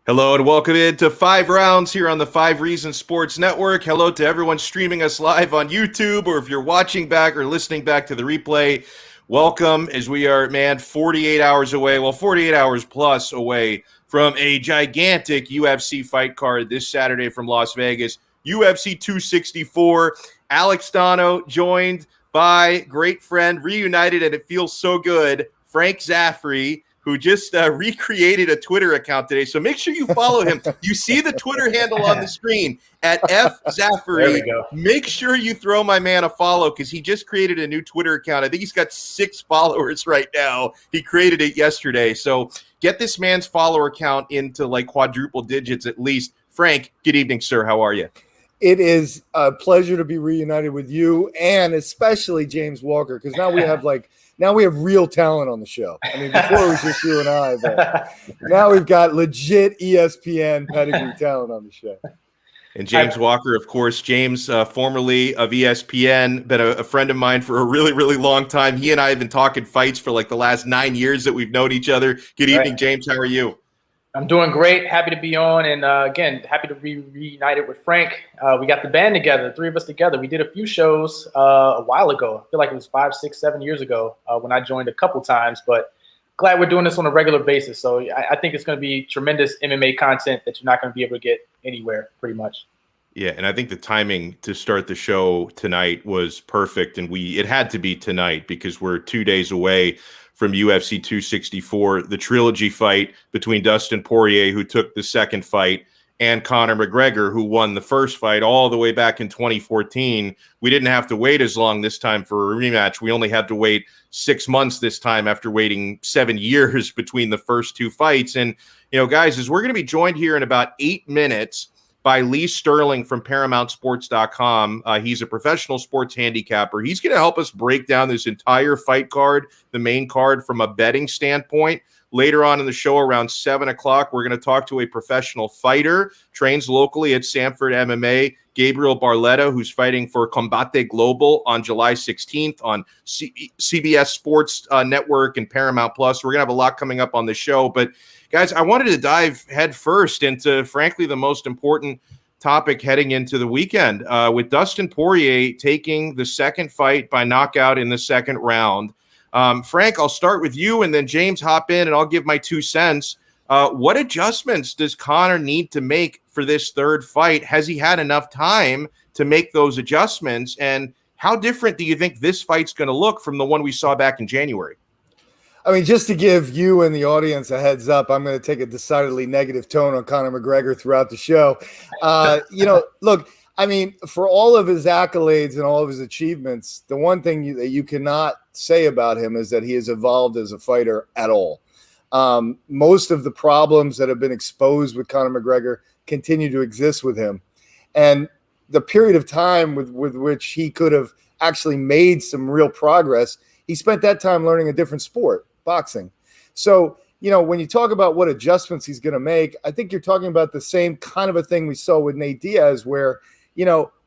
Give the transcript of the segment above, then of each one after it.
Hello and welcome into 5 Rounds here on the 5 Reasons Sports Network. Hello to everyone streaming us live on YouTube, or if you're watching back or listening back to the replay, welcome, as we are, 48 hours away, 48 hours plus away from a gigantic UFC fight card this Saturday from Las Vegas, UFC 264. Alex Donno joined by great friend, reunited, and it feels so good, Frank Zaffere, who just recreated a Twitter account today. So make sure you follow him. You see the Twitter handle on the screen at @FZaffere. There we go. Make sure you throw my man a follow because he just created a new Twitter account. I think he's got 6 followers right now. He created it yesterday. So get this man's follower count into like quadruple digits at least. Frank, good evening, sir. How are you? It is a pleasure to be reunited with you and especially James Walker, because now we have real talent on the show. I mean, before it was just you and I, but now we've got legit ESPN pedigree talent on the show. And James Walker, of course, James, formerly of ESPN, been a friend of mine for a really, really long time. He and I have been talking fights for like the last 9 years that we've known each other. Good evening, James. How are you? I'm doing great. Happy to be on. And again, happy to be reunited with Frank. We got the band together, the 3 of us together. We did a few shows a while ago. I feel like it was 5, 6, 7 years ago when I joined a couple times. But glad we're doing this on a regular basis. So I think it's going to be tremendous MMA content that you're not going to be able to get anywhere, pretty much. Yeah, and I think the timing to start the show tonight was perfect. And it had to be tonight because we're 2 days away from UFC 264, the Trilogy fight between Dustin Poirier, who took the second fight, and Conor McGregor, who won the first fight all the way back in 2014. We didn't have to wait as long this time for a rematch. We only had to wait 6 months this time after waiting 7 years between the first 2 fights. And, guys, as we're going to be joined here in about 8 minutes by Lee Sterling from ParamountSports.com. He's a professional sports handicapper. He's going to help us break down this entire fight card, the main card, from a betting standpoint. Later on in the show, around 7 o'clock, we're going to talk to a professional fighter, trains locally at Sanford MMA, Gabriel Barletta, who's fighting for Combate Global on July 16th on CBS Sports Network and Paramount Plus. We're going to have a lot coming up on the show. But, guys, I wanted to dive head first into, frankly, the most important topic heading into the weekend with Dustin Poirier taking the second fight by knockout in the second round. Frank, I'll start with you, and then James, hop in, and I'll give my 2 cents. What adjustments does Conor need to make for this third fight? Has he had enough time to make those adjustments? And how different do you think this fight's going to look from the one we saw back in January? I mean, just to give you and the audience a heads up, I'm going to take a decidedly negative tone on Conor McGregor throughout the show. Look, I mean, for all of his accolades and all of his achievements, the one thing that you cannot say about him is that he has evolved as a fighter at all. Most of the problems that have been exposed with Conor McGregor continue to exist with him. And the period of time with which he could have actually made some real progress, he spent that time learning a different sport, boxing. So, when you talk about what adjustments he's going to make, I think you're talking about the same kind of a thing we saw with Nate Diaz where,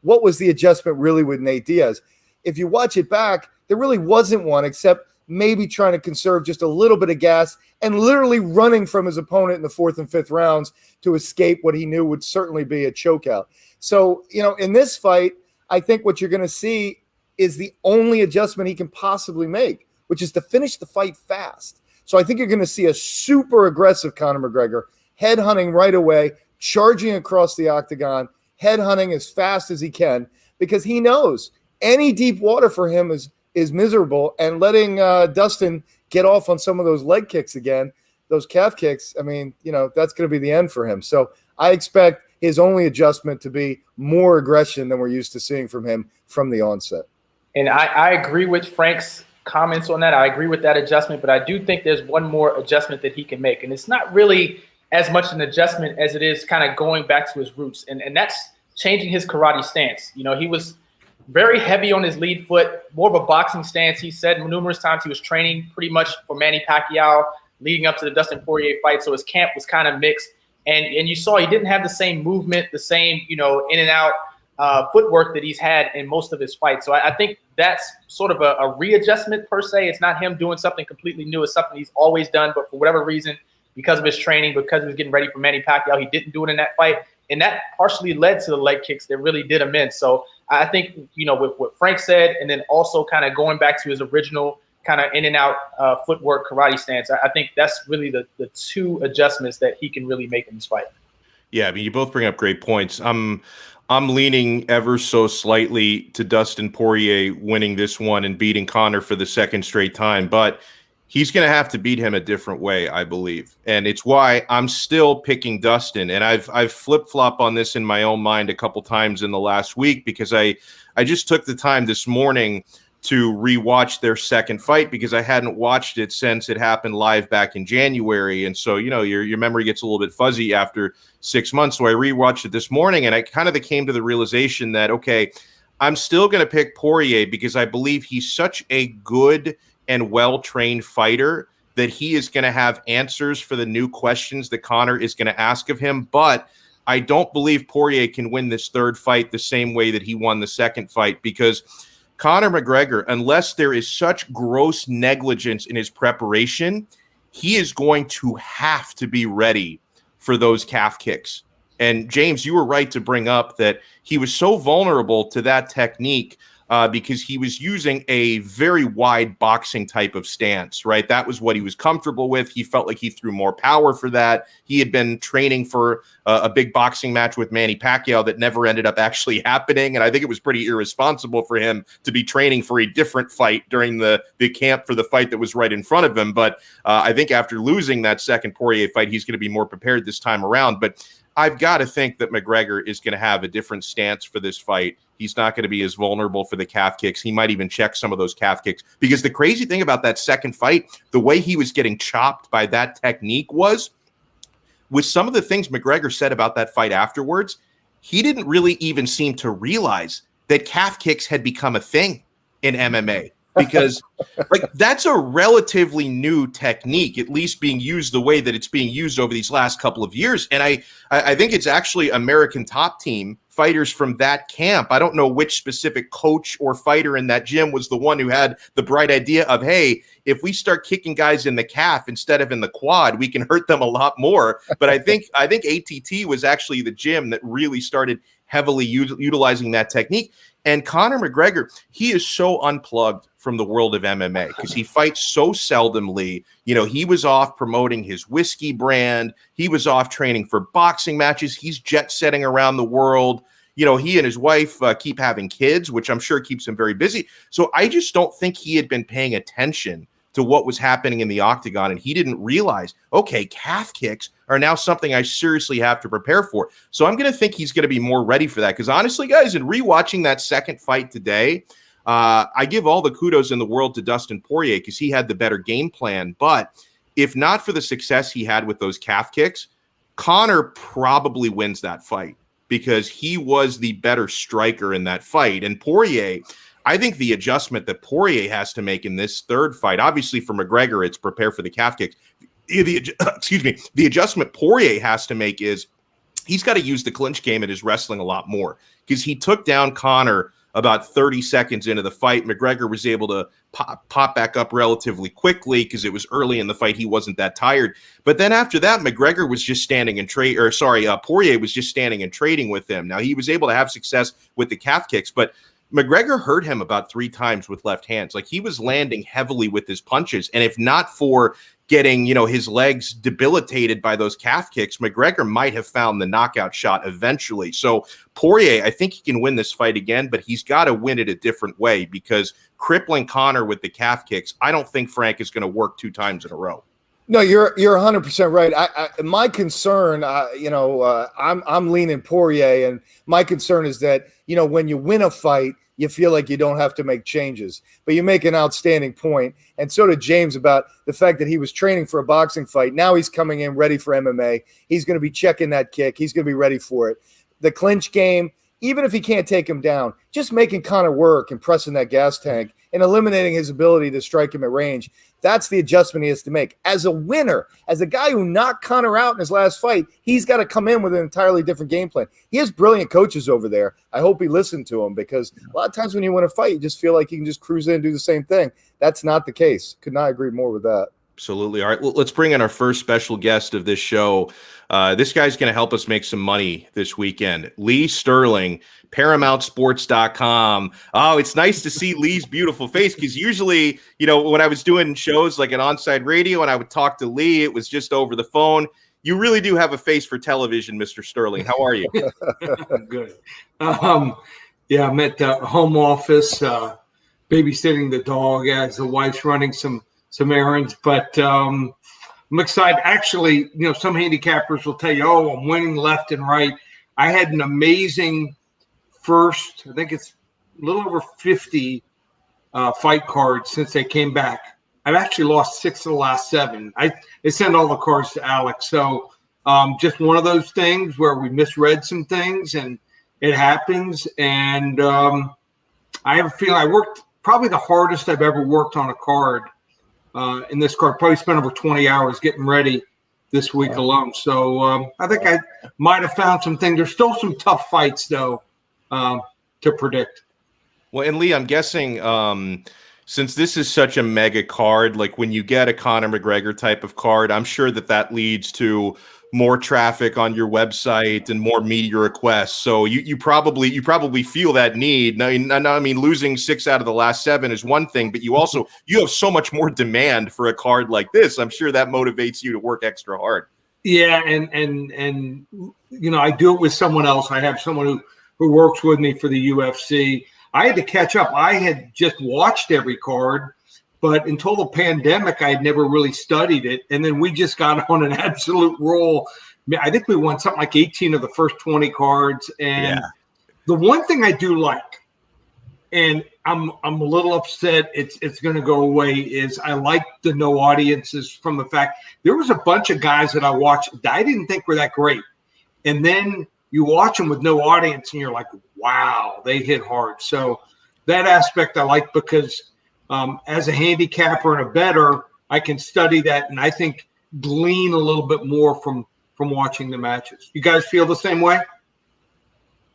what was the adjustment really with Nate Diaz? If you watch it back, there really wasn't one except maybe trying to conserve just a little bit of gas and literally running from his opponent in the 4th and 5th rounds to escape what he knew would certainly be a chokeout. So, in this fight, I think what you're going to see is the only adjustment he can possibly make, which is to finish the fight fast. So I think you're going to see a super aggressive Conor McGregor, headhunting right away, charging across the octagon, headhunting as fast as he can, because he knows any deep water for him is miserable, and letting Dustin get off on some of those leg kicks again, those calf kicks, I mean, that's going to be the end for him. So I expect his only adjustment to be more aggression than we're used to seeing from him from the onset. And I agree with Frank's comments on that. I agree with that adjustment, but I do think there's one more adjustment that he can make. And it's not really as much an adjustment as it is kind of going back to his roots. And that's changing his karate stance. He was very heavy on his lead foot, more of a boxing stance. He said numerous times he was training pretty much for Manny Pacquiao leading up to the Dustin Poirier fight. So his camp was kind of mixed. And you saw he didn't have the same movement, the same, in and out footwork that he's had in most of his fights. So I think that's sort of a readjustment per se. It's not him doing something completely new. It's something he's always done, but for whatever reason, because of his training, because he was getting ready for Manny Pacquiao. He didn't do it in that fight. And that partially led to the leg kicks that really did him in. So I think, with what Frank said, and then also kind of going back to his original kind of in and out footwork karate stance, I think that's really the two adjustments that he can really make in this fight. Yeah, I mean, you both bring up great points. I'm leaning ever so slightly to Dustin Poirier winning this one and beating Conor for the second straight time, but he's going to have to beat him a different way, I believe. And it's why I'm still picking Dustin. And I've flip-flopped on this in my own mind a couple times in the last week because I just took the time this morning to rewatch their second fight because I hadn't watched it since it happened live back in January. And so, your memory gets a little bit fuzzy after 6 months. So I rewatched it this morning and I kind of came to the realization that, okay, I'm still going to pick Poirier because I believe he's such a good and well-trained fighter that he is going to have answers for the new questions that Conor is going to ask of him. But I don't believe Poirier can win this third fight the same way that he won the second fight because Conor McGregor, unless there is such gross negligence in his preparation, he is going to have to be ready for those calf kicks. And James, you were right to bring up that he was so vulnerable to that technique because he was using a very wide boxing type of stance, right? That was what he was comfortable with. He felt like he threw more power for that. He had been training for a big boxing match with Manny Pacquiao that never ended up actually happening. And I think it was pretty irresponsible for him to be training for a different fight during the camp for the fight that was right in front of him. But I think after losing that second Poirier fight, he's going to be more prepared this time around. But I've got to think that McGregor is going to have a different stance for this fight. He's not going to be as vulnerable for the calf kicks. He might even check some of those calf kicks because the crazy thing about that second fight, the way he was getting chopped by that technique was with some of the things McGregor said about that fight afterwards, he didn't really even seem to realize that calf kicks had become a thing in MMA. Because that's a relatively new technique, at least being used the way that it's being used over these last couple of years. And I think it's actually American Top Team fighters from that camp. I don't know which specific coach or fighter in that gym was the one who had the bright idea of, hey, if we start kicking guys in the calf instead of in the quad, we can hurt them a lot more. But I think ATT was actually the gym that really started heavily utilizing that technique. And Conor McGregor, he is so unplugged from the world of MMA because he fights so seldomly. He was off promoting his whiskey brand. He was off training for boxing matches. He's jet setting around the world. He and his wife keep having kids, which I'm sure keeps him very busy. So I just don't think he had been paying attention to what was happening in the octagon. And he didn't realize, okay, calf kicks are now something I seriously have to prepare for. So I'm going to think he's going to be more ready for that. Because honestly, guys, in rewatching that second fight today, I give all the kudos in the world to Dustin Poirier because he had the better game plan. But if not for the success he had with those calf kicks, Conor probably wins that fight because he was the better striker in that fight. And Poirier, I think the adjustment that Poirier has to make in this third fight, obviously for McGregor, it's prepare for the calf kicks. The adjustment Poirier has to make is he's got to use the clinch game in his wrestling a lot more because he took down Conor about 30 seconds into the fight. McGregor was able to pop back up relatively quickly because it was early in the fight. He wasn't that tired. But then after that, McGregor was just standing and Poirier was just standing and trading with him. Now, he was able to have success with the calf kicks, but McGregor hurt him about 3 times with left hands. Like, he was landing heavily with his punches. And if not for getting, his legs debilitated by those calf kicks, McGregor might have found the knockout shot eventually. So Poirier, I think he can win this fight again, but he's got to win it a different way because crippling Conor with the calf kicks, I don't think Frank is going to work 2 times in a row. No, you're 100% right. My concern, I'm leaning Poirier, and my concern is that, when you win a fight, you feel like you don't have to make changes. But you make an outstanding point, and so did James, about the fact that he was training for a boxing fight. Now he's coming in ready for MMA. He's going to be checking that kick. He's going to be ready for it. The clinch game, even if he can't take him down, just making Conor work and pressing that gas tank and eliminating his ability to strike him at range, that's the adjustment he has to make. As a winner, as a guy who knocked Conor out in his last fight, he's got to come in with an entirely different game plan. He has brilliant coaches over there. I hope he listened to him because a lot of times when you win a fight, you just feel like you can just cruise in and do the same thing. That's not the case. Could not agree more with that. Absolutely. All right, well, let's bring in our first special guest of this show. This guy's going to help us make some money this weekend. Lee Sterling, ParamountSports.com. Oh, it's nice to see Lee's beautiful face, because usually, when I was doing shows like an Onside Radio and I would talk to Lee, it was just over the phone. You really do have a face for television, Mr. Sterling. How are you? Good. Yeah, I'm at the home office, babysitting the dog as the wife's running some errands, but I'm excited. Actually, some handicappers will tell you, oh, I'm winning left and right. I had an amazing first, I think it's a little over 50 fight cards since they came back. I've actually lost 6 of the last 7. They send all the cards to Alex. So just one of those things where we misread some things, and it happens. And I have a feeling I worked probably the hardest I've ever worked on a card. In this card, probably spent over 20 hours getting ready this week alone. So I think I might have found some things. There's still some tough fights, though, to predict. Well, and Lee, I'm guessing since this is such a mega card, like when you get a Conor McGregor type of card, I'm sure that leads to more traffic on your website and more media requests. So you probably feel that need. Now, I mean, losing 6 out of the last 7 is one thing, but you have so much more demand for a card like this. I'm sure that motivates you to work extra hard. Yeah, and I do it with someone else. I have someone who works with me for the UFC. I had to catch up. I had just watched every card, but until the pandemic, I had never really studied it. And then we just got on an absolute roll. I think we won something like 18 of the first 20 cards. And the one thing I do like, and I'm a little upset it's going to go away, is I like the no audiences, from the fact there was a bunch of guys that I watched that I didn't think were that great. And then you watch them with no audience and you're like, wow, they hit hard. So that aspect I like, because as a handicapper and a bettor, I can study that, and I think glean a little bit more from watching the matches. You guys feel the same way?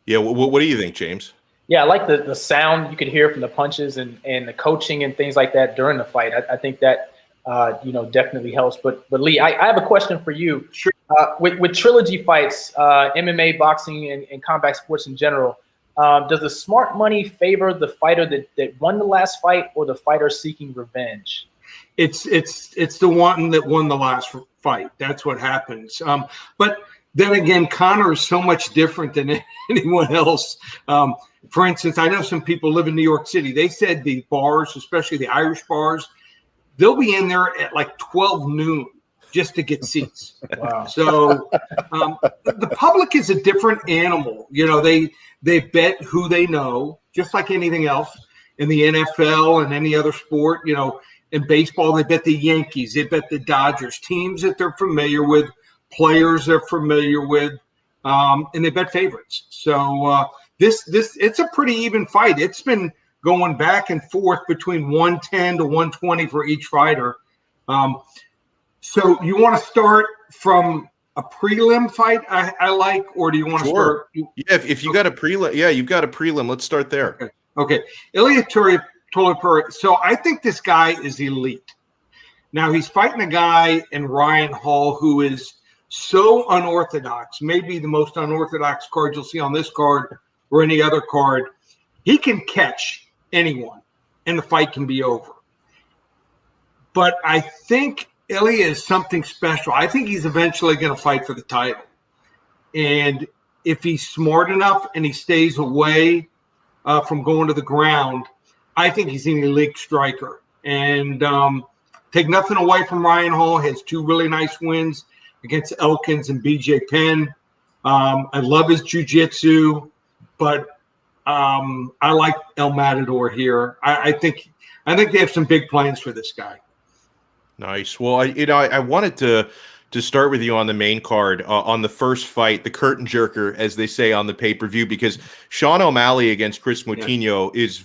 Yeah. What do you think, James? Yeah, I like the sound you could hear from the punches and the coaching and things like that during the fight. I think that definitely helps. But Lee, I have a question for you. Sure. With trilogy fights, MMA, boxing, and combat sports in general, does the smart money favor the fighter that won the last fight, or the fighter seeking revenge? It's the one that won the last fight. That's what happens. But then again, Conor is so much different than anyone else. For instance, I know some people live in New York City. They said the bars, especially the Irish bars, they'll be in there at like 12 noon just to get seats. Wow. So the public is a different animal. They bet who they know, just like anything else in the NFL and any other sport. In baseball, they bet the Yankees, they bet the Dodgers, teams that they're familiar with, players they're familiar with, and they bet favorites. So this it's a pretty even fight. It's been going back and forth between 110 to 120 for each fighter. So you want to start from a prelim fight I like, or do you want to start? Yeah, if you got a prelim, you've got a prelim. Let's start there. Okay. Ilia Topuria. So I think this guy is elite. Now he's fighting a guy in Ryan Hall who is so unorthodox, maybe the most unorthodox card you'll see on this card or any other card. He can catch anyone, and the fight can be over. But I think Ilia is something special. I think he's eventually going to fight for the title. And if he's smart enough and he stays away from going to the ground, I think he's an elite striker. And take nothing away from Ryan Hall. Has 2 really nice wins against Elkins and BJ Penn. I love his jiu-jitsu, but I like El Matador here. I think they have some big plans for this guy. Nice. Well, I wanted to start with you on the main card on the first fight, the curtain jerker, as they say on the pay-per-view, because Sean O'Malley against Chris Moutinho is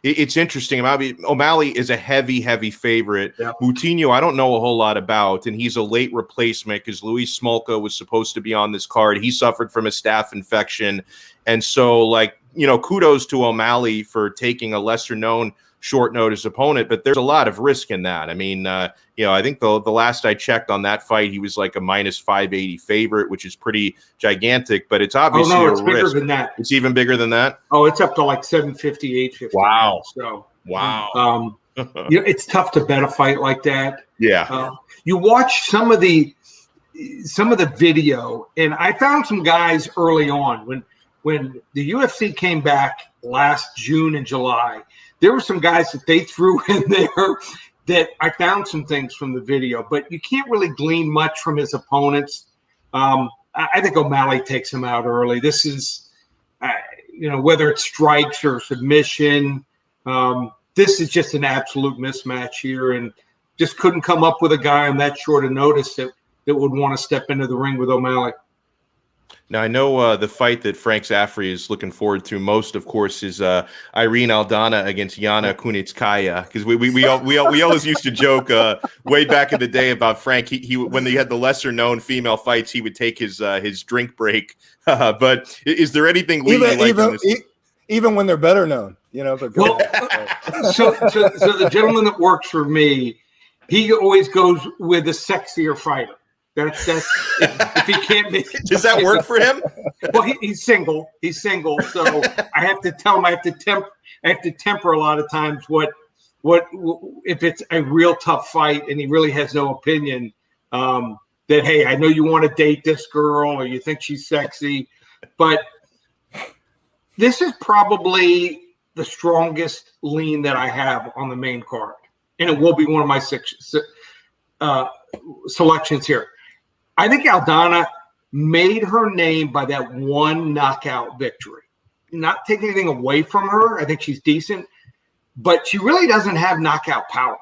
it's interesting. O'Malley is a heavy favorite. Yeah. Moutinho, I don't know a whole lot about, and he's a late replacement because Luis Smolka was supposed to be on this card. He suffered from a staph infection. And so, kudos to O'Malley for taking a lesser-known short notice opponent, but there's a lot of risk in that. I mean, I think the last I checked on that fight, he was like a minus 580 favorite, which is pretty gigantic, but it's obviously it's bigger than that. It's even bigger than that. Oh, it's up to like 750, 850. Wow. So wow. It's tough to bet a fight like that. Yeah. You watch some of the video, and I found some guys early on when the UFC came back last June and July. There were some guys that they threw in there that I found some things from the video, but you can't really glean much from his opponents. I think O'Malley takes him out early. This is, whether it's strikes or submission, this is just an absolute mismatch here, and just couldn't come up with a guy on that short a notice that would want to step into the ring with O'Malley. Now, I know the fight that Frank Zaffere is looking forward to most, of course, is Irene Aldana against Yana Kunitskaya, because we always used to joke way back in the day about Frank. He when they had the lesser known female fights, he would take his drink break. But is there anything even when they're better known, But so the gentleman that works for me, he always goes with a sexier fighter. That's if he can't make it. Does that work for him? Well, he's single. He's single, so I have to tell him I have to temper a lot of times what if it's a real tough fight and he really has no opinion. That hey, I know you want to date this girl or you think she's sexy, but this is probably the strongest lean that I have on the main card, and it will be one of my selections here. I think Aldana made her name by that one knockout victory. Not taking anything away from her. I think she's decent, but she really doesn't have knockout power.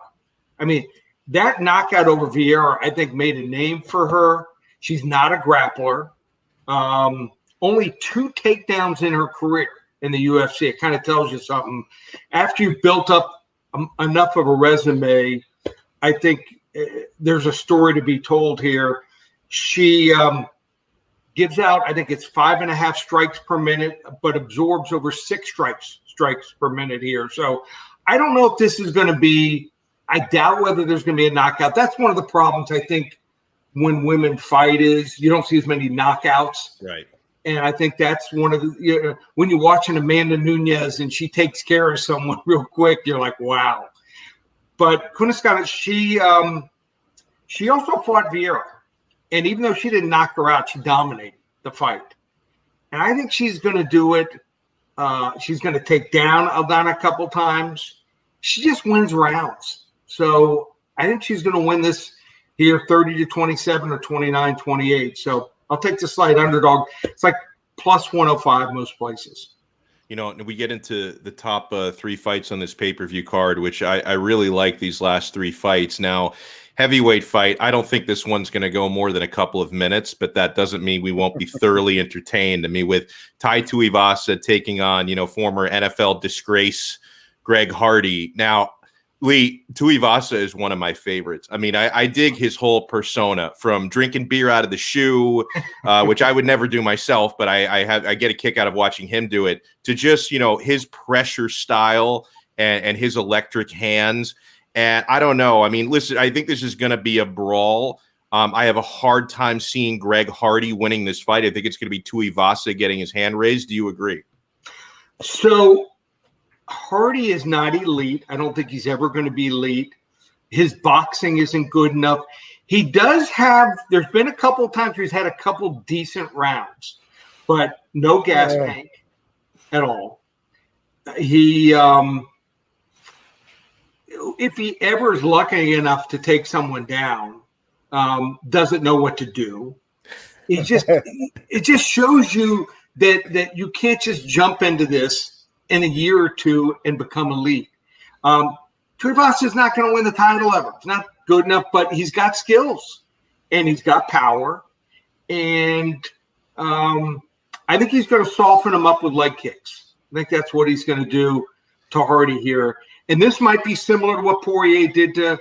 I mean, that knockout over Vieira, I think, made a name for her. She's not a grappler. Only 2 takedowns in her career in the UFC. It kind of tells you something. After you've built up enough of a resume, I think there's a story to be told here. She gives out, I think it's 5.5 strikes per minute, but absorbs over 6 strikes per minute here. So I don't know if this is going to be, I doubt whether there's going to be a knockout. That's one of the problems, I think, when women fight is you don't see as many knockouts. Right. And I think that's one of the, when you're watching Amanda Nunes and she takes care of someone real quick, you're like, wow. But Kunitskaya, she also fought Vieira. And even though she didn't knock her out, she dominated the fight. And I think she's going to do it. She's going to take down Aldana a couple times. She just wins rounds. So I think she's going to win this here 30-27 or 29-28. So I'll take the slight underdog. It's like plus 105 most places. We get into the top 3 fights on this pay-per-view card, which I really like these last 3 fights. Now, heavyweight fight, I don't think this one's going to go more than a couple of minutes, but that doesn't mean we won't be thoroughly entertained. I mean, with Tai Tuivasa taking on, former NFL disgrace Greg Hardy. Now, Lee, Tuivasa is one of my favorites. I mean, I dig his whole persona, from drinking beer out of the shoe, which I would never do myself, but I get a kick out of watching him do it, to just, his pressure style and his electric hands. And I don't know. I mean, listen, I think this is going to be a brawl. I have a hard time seeing Greg Hardy winning this fight. I think it's going to be Tuivasa getting his hand raised. Do you agree? So Hardy is not elite. I don't think he's ever going to be elite. His boxing isn't good enough. He does have – there's been a couple of times where he's had a couple decent rounds, but no gas tank at all. He if he ever is lucky enough to take someone down, doesn't know what to do. It just shows you that you can't just jump into this in a year or two and become elite. Tuivasa is not going to win the title ever. It's not good enough, but he's got skills and he's got power. And I think he's going to soften him up with leg kicks. I think that's what he's going to do to Hardy here. And this might be similar to what Poirier did to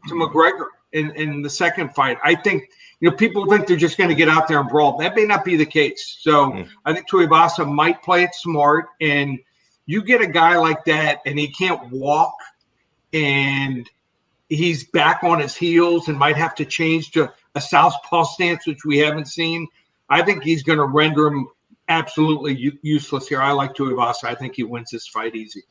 McGregor in the second fight. I think, people think they're just going to get out there and brawl. That may not be the case. So I think Tuivasa might play it smart and you get a guy like that and he can't walk and he's back on his heels and might have to change to a southpaw stance, which we haven't seen. I think he's going to render him absolutely useless here. I like Tuivasa. I think he wins this fight easy.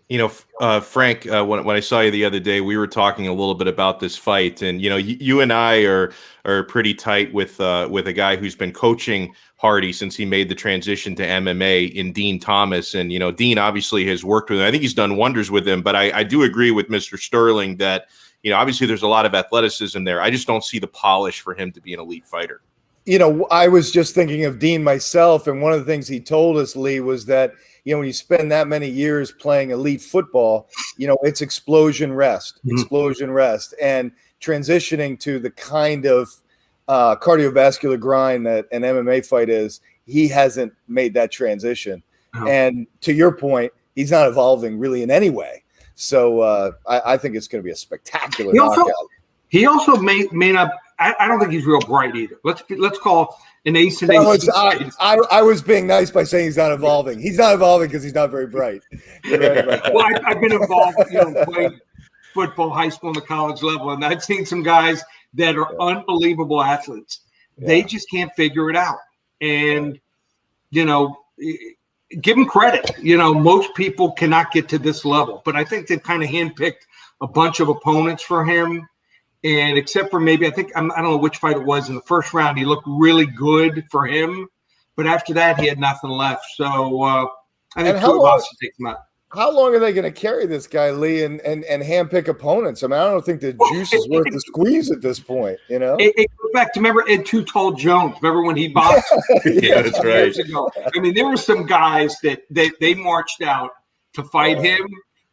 You know, Frank, when I saw you the other day, we were talking a little bit about this fight, and you know, you and I are pretty tight with a guy who's been coaching Hardy since he made the transition to MMA in Dean Thomas, and you know, Dean obviously has worked with him. I think he's done wonders with him, but I do agree with Mr. Sterling that you know, obviously there's a lot of athleticism there. I just don't see the polish for him to be an elite fighter. You know, I was just thinking of Dean myself, and one of the things he told us, Lee, was that, you know, when you spend that many years playing elite football, you know, it's explosion rest, and transitioning to the kind of cardiovascular grind that an MMA fight is, he hasn't made that transition. Oh. And to your point, he's not evolving really in any way. So I think it's going to be a spectacular knockout. He also may not. I don't think he's real bright either. Let's call an ace and ace. I was being nice by saying he's not evolving. He's not evolving because he's not very bright. You're right about that. Well, I've been involved, you know, playing football, high school, and the college level, and I've seen some guys that are unbelievable athletes. Yeah. They just can't figure it out, and you know, give them credit. You know, most people cannot get to this level, but I think they've kind of handpicked a bunch of opponents for him. And except for maybe, I don't know which fight it was in the first round, he looked really good for him. But after that, he had nothing left. So I think Tuivasa takes him out. How long are they going to carry this guy, Lee, and handpick opponents? I mean, I don't think the juice is worth the squeeze at this point, you know? It goes back to, remember Ed Too Tall Jones? Remember when he boxed? Yeah, that's right. Years ago. I mean, there were some guys that they marched out to fight him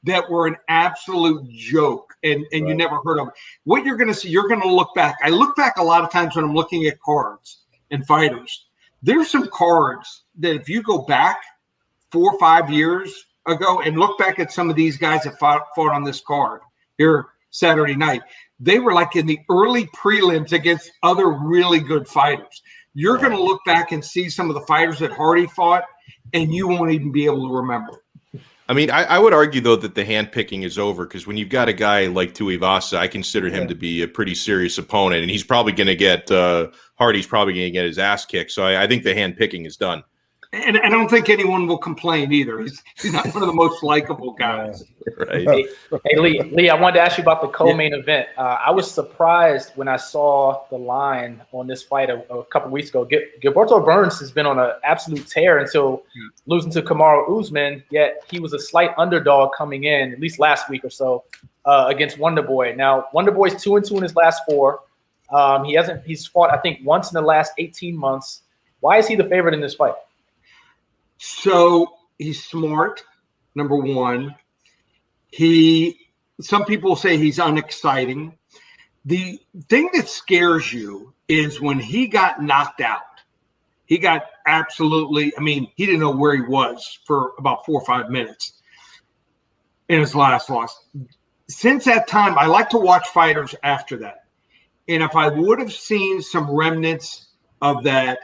that were an absolute joke, and you never heard of them. What you're going to see, you're going to look back. I look back a lot of times when I'm looking at cards and fighters. There's some cards that if you go back 4 or 5 years ago and look back at some of these guys that fought on this card here Saturday night, they were like in the early prelims against other really good fighters. You're going to look back and see some of the fighters that Hardy fought, and you won't even be able to remember. I mean, I would argue, though, that the handpicking is over because when you've got a guy like Tuivasa, I consider him to be a pretty serious opponent, and he's probably going to get Hardy's probably going to get his ass kicked. So I think the handpicking is done. And I don't think anyone will complain either. He's not one of the most likable guys. Right. Hey, Lee, I wanted to ask you about the co-main event. I was surprised when I saw the line on this fight a couple weeks ago. Gilberto Burns has been on an absolute tear until losing to Kamaru Usman, yet he was a slight underdog coming in, at least last week or so, against Wonderboy. Now, Wonderboy's 2-2 in his last 4. He's fought, I think, once in the last 18 months. Why is he the favorite in this fight? So he's smart, number one. Some people say he's unexciting. The thing that scares you is when he got knocked out. He got absolutely, I mean, he didn't know where he was for about 4 or 5 minutes in his last loss. Since that time, I like to watch fighters after that. And if I would have seen some remnants of that,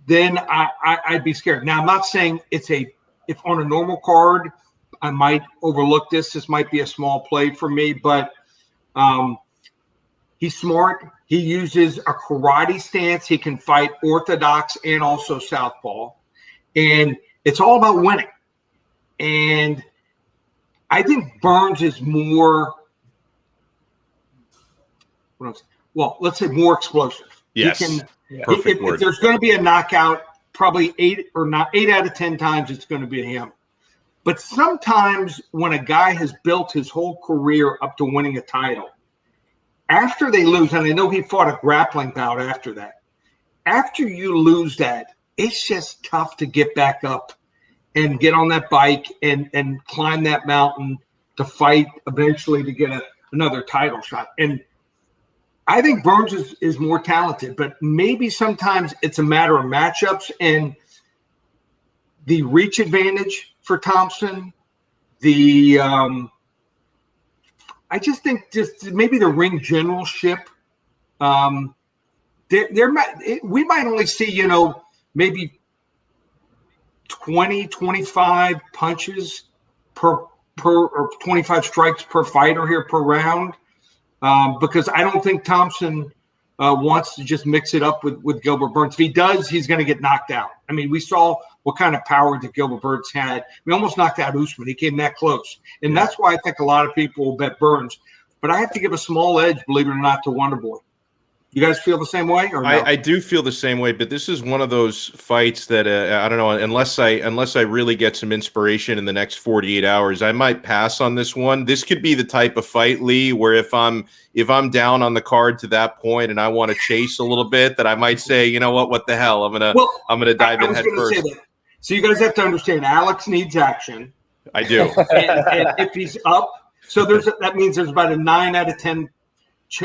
then I'd be scared. Now, I'm not saying if on a normal card, I might overlook this. This might be a small play for me, but he's smart. He uses a karate stance. He can fight orthodox and also southpaw. And it's all about winning. And I think Burns is more, let's say more explosive. Yes. He can, Perfect word. If there's going to be a knockout, probably 8 out of 10 times it's going to be him. But sometimes when a guy has built his whole career up to winning a title, after they lose, and I know he fought a grappling bout after that, after you lose that, it's just tough to get back up and get on that bike and climb that mountain to fight eventually to get another title shot. And I think Burns is more talented, but maybe sometimes it's a matter of matchups and the reach advantage for Thompson. I just think maybe the ring generalship. We might only see, maybe 20, 25 punches per or 25 strikes per fighter here per round, because I don't think Thompson wants to just mix it up with Gilbert Burns. If he does, he's going to get knocked out. I mean, we saw what kind of power that Gilbert Burns had. We almost knocked out Usman. He came that close. And that's why I think a lot of people will bet Burns. But I have to give a small edge, believe it or not, to Wonderboy. You guys feel the same way, or no? I do feel the same way, but this is one of those fights that I don't know. Unless I really get some inspiration in the next 48 hours, I might pass on this one. This could be the type of fight, Lee, where if I'm down on the card to that point and I want to chase a little bit, that I might say, you know what the hell, I'm gonna dive in head first. So you guys have to understand, Alex needs action. I do, and if he's up, so that means there's about a 9 out of 10.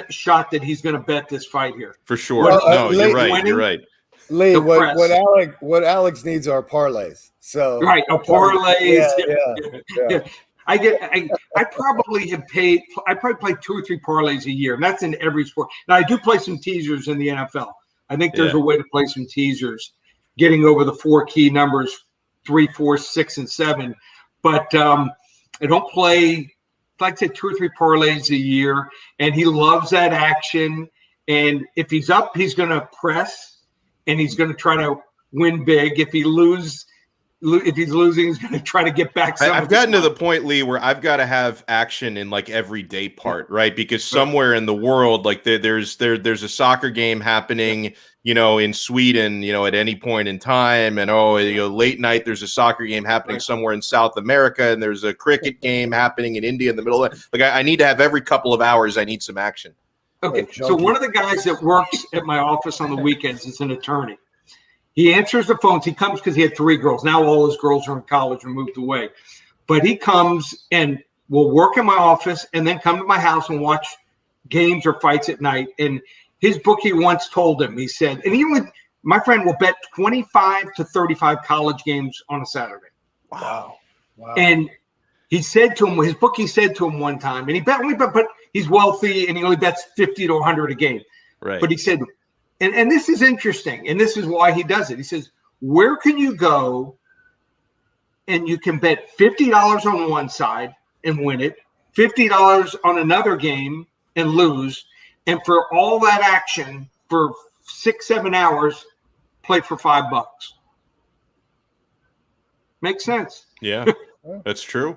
Shot that he's going to bet this fight here for sure. You're right. You're right. Lee, what Alex needs are parlays. So a parlays. Yeah. I probably play 2 or 3 parlays a year, and that's in every sport. Now I do play some teasers in the NFL. I think there's a way to play some teasers, getting over the 4 key numbers, 3, 4, 6, and 7. But I don't play. Like I said, 2 or 3 parlays a year, and he loves that action. And if he's up, he's going to press, and he's going to try to win big. If he's losing, he's going to try to get back. I've gotten to the point, Lee, where I've got to have action in like every day part, right? Because somewhere in the world, like there's a soccer game happening, in Sweden, at any point in time, and late night there's a soccer game happening somewhere in South America, and there's a cricket game happening in India in the middle of it. Like I need to have every couple of hours, I need some action. Okay, so one of the guys that works at my office on the weekends is an attorney. He answers the phones. He comes because he had 3 girls. Now all his girls are in college and moved away. But he comes and will work in my office and then come to my house and watch games or fights at night. And his bookie once told him, he said, my friend will bet 25 to 35 college games on a Saturday. Wow. And he said to him, his bookie said to him one time, and he bet, but he's wealthy and he only bets 50 to 100 a game. Right. But he said, and this is interesting, and this is why he does it. He says, where can you go and you can bet $50 on one side and win it, $50 on another game and lose, and for all that action for 6-7 hours, play for $5? Makes sense. Yeah, that's true.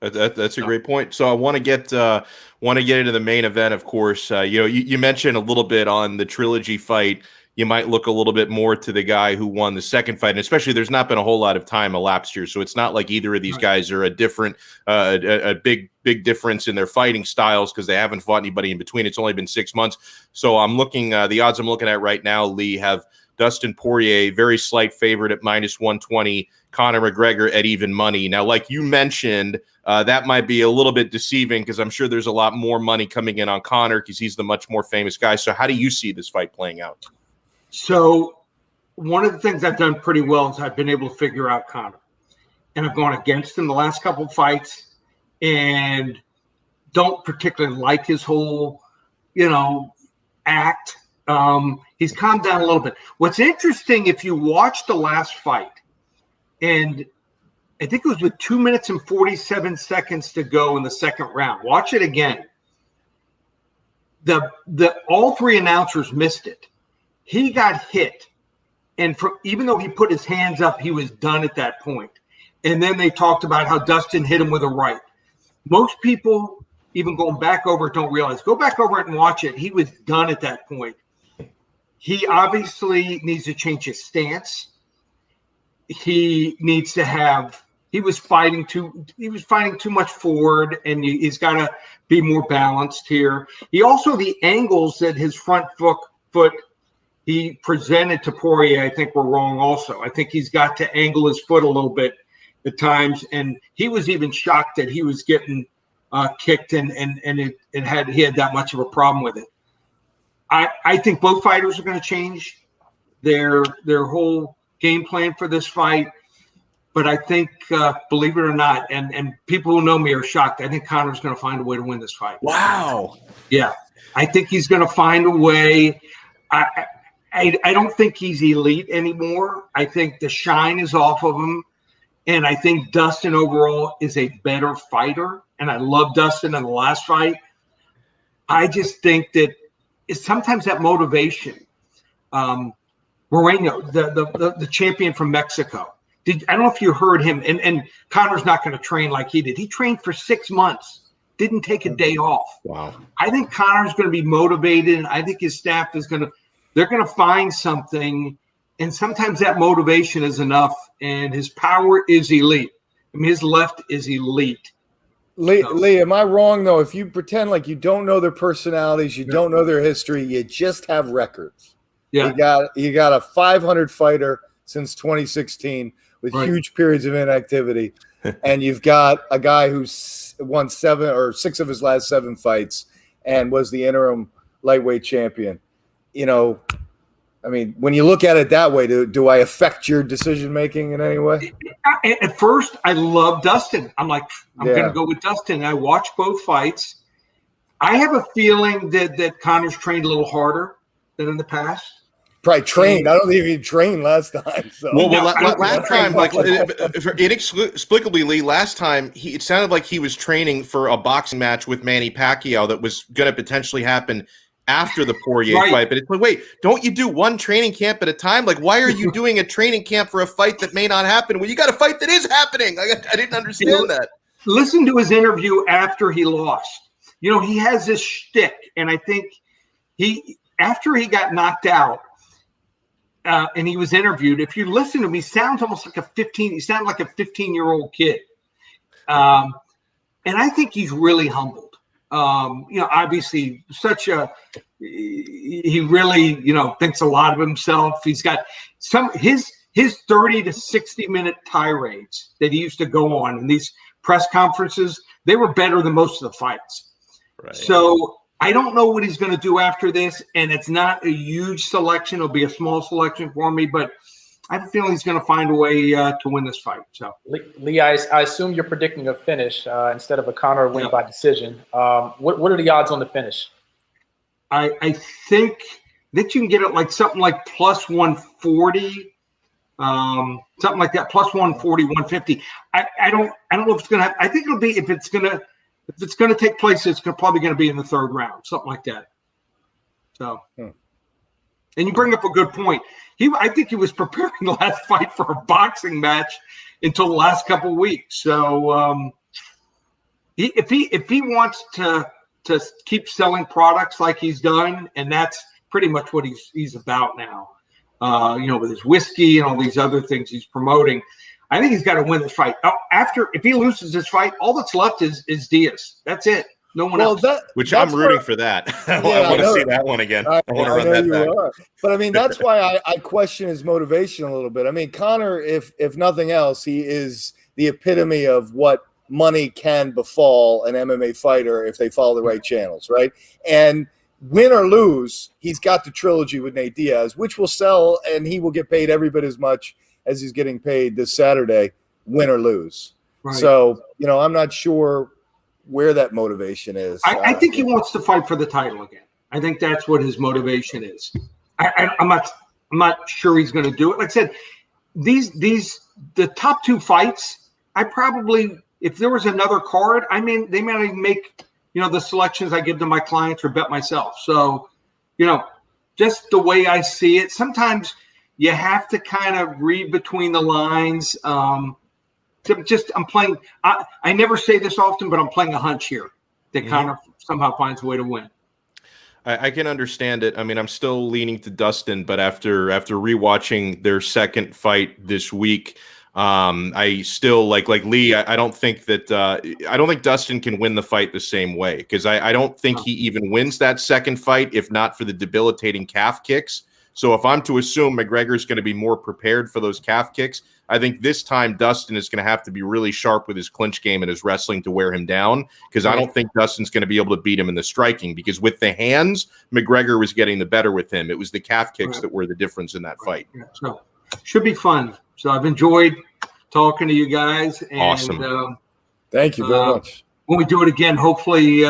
That's a great point. So I want to get into the main event. Of course, you mentioned a little bit on the Trilogy fight. You might look a little bit more to the guy who won the second fight, and especially there's not been a whole lot of time elapsed here, so it's not like either of these guys are a different, a big difference in their fighting styles because they haven't fought anybody in between. It's only been 6 months. So I'm looking. The odds I'm looking at right now, Lee, have Dustin Poirier, very slight favorite at -120. Conor McGregor at even money. Now, like you mentioned, that might be a little bit deceiving because I'm sure there's a lot more money coming in on Conor because he's the much more famous guy. So how do you see this fight playing out? So one of the things I've done pretty well is I've been able to figure out Conor. And I've gone against him the last couple of fights and don't particularly like his whole, act. He's calmed down a little bit. What's interesting, if you watch the last fight, and I think it was with 2 minutes and 47 seconds to go in the second round. Watch it again. All 3 announcers missed it. He got hit, and even though he put his hands up, he was done at that point. And then they talked about how Dustin hit him with a right. Most people, even going back over it, don't realize. Go back over it and watch it. He was done at that point. He obviously needs to change his stance. He needs to have. He was fighting too much forward, and he's got to be more balanced here. He also, the angles that his front foot he presented to Poirier, I think, were wrong also. I think he's got to angle his foot a little bit at times, and he was even shocked that he was getting kicked and he had that much of a problem with it. I think both fighters are going to change their whole game plan for this fight. But I think, believe it or not, and people who know me are shocked, I think Conor's going to find a way to win this fight. Wow. Yeah. I think he's going to find a way. I don't think he's elite anymore. I think the shine is off of him. And I think Dustin overall is a better fighter. And I love Dustin in the last fight. I just think that it's sometimes that motivation. Moreno, the champion from Mexico. I don't know if you heard him, and Conor's not going to train like he did. He trained for 6 months, didn't take a day off. Wow. I think Conor's going to be motivated, and I think his staff they're going to find something, and sometimes that motivation is enough, and his power is elite. I mean, his left is elite. Lee, am I wrong, though? If you pretend like you don't know their personalities, you don't know their history, you just have records. Yeah. You got a 500 fighter since 2016 with huge periods of inactivity, and you've got a guy who's won 6 of his last 7 fights and was the interim lightweight champion. You know, I mean, when you look at it that way, do I affect your decision making in any way? At first, I love Dustin. I'm like, I'm going to go with Dustin. I watched both fights. I have a feeling that Conor's trained a little harder than in the past. Probably trained. I don't think he trained last time. So. Last time, like inexplicably, Lee, last time it sounded like he was training for a boxing match with Manny Pacquiao that was going to potentially happen after the Poirier fight. But it's like, wait, don't you do one training camp at a time? Like, why are you doing a training camp for a fight that may not happen when you got a fight that is happening? Like, I didn't understand that. Listen to his interview after he lost. You know, he has this shtick, and I think after he got knocked out, and he was interviewed. If you listen to him, he sounds almost like he sounded like a 15-year-old kid. And I think he's really humbled. You know, obviously he really, thinks a lot of himself. He's got his 30 to 60 minute tirades that he used to go on in these press conferences. They were better than most of the fights. Right. So I don't know what he's going to do after this, and it's not a huge selection. It'll be a small selection for me, but I have a feeling he's going to find a way to win this fight. So, Lee, I assume you're predicting a finish instead of a Conor win by decision. What are the odds on the finish? I think that you can get it like something like plus 140, something like that, plus 140, 150. I don't know if it's going to happen. I think it'll be if it's going to take place, it's probably going to be in the 3rd round, something like that. So, and you bring up a good point. I think he was preparing the last fight for a boxing match until the last couple of weeks. So, if he wants to keep selling products like he's done, and that's pretty much what he's about now, with his whiskey and all these other things he's promoting. I think he's got to win this fight. If he loses this fight, all that's left is Diaz. That's it. No one else. Which I'm rooting for that. I want to see that one again. I want to run that back. But I mean, that's why I question his motivation a little bit. I mean, Conor, if nothing else, he is the epitome of what money can befall an MMA fighter if they follow the right channels, right? And win or lose, he's got the trilogy with Nate Diaz, which will sell, and he will get paid every bit as much as he's getting paid this Saturday, win or lose. Right. So, I'm not sure where that motivation is. I think he wants to fight for the title again. I think that's what his motivation is. I'm not sure he's going to do it. Like I said, the top 2 fights, I probably, if there was another card, they might even make, the selections I give to my clients or bet myself. So, just the way I see it, sometimes you have to kind of read between the lines. I'm playing. I never say this often, but I'm playing a hunch here that Conor somehow finds a way to win. I can understand it. I mean, I'm still leaning to Dustin, but after rewatching their second fight this week, I still like Lee. I don't think Dustin can win the fight the same way, because I don't think he even wins that second fight if not for the debilitating calf kicks. So if I'm to assume McGregor is going to be more prepared for those calf kicks, I think this time Dustin is going to have to be really sharp with his clinch game and his wrestling to wear him down, because I don't think Dustin's going to be able to beat him in the striking, because with the hands, McGregor was getting the better with him. It was the calf kicks that were the difference in that fight. Yeah, so should be fun. So I've enjoyed talking to you guys. And, awesome. Thank you very much. When we do it again, hopefully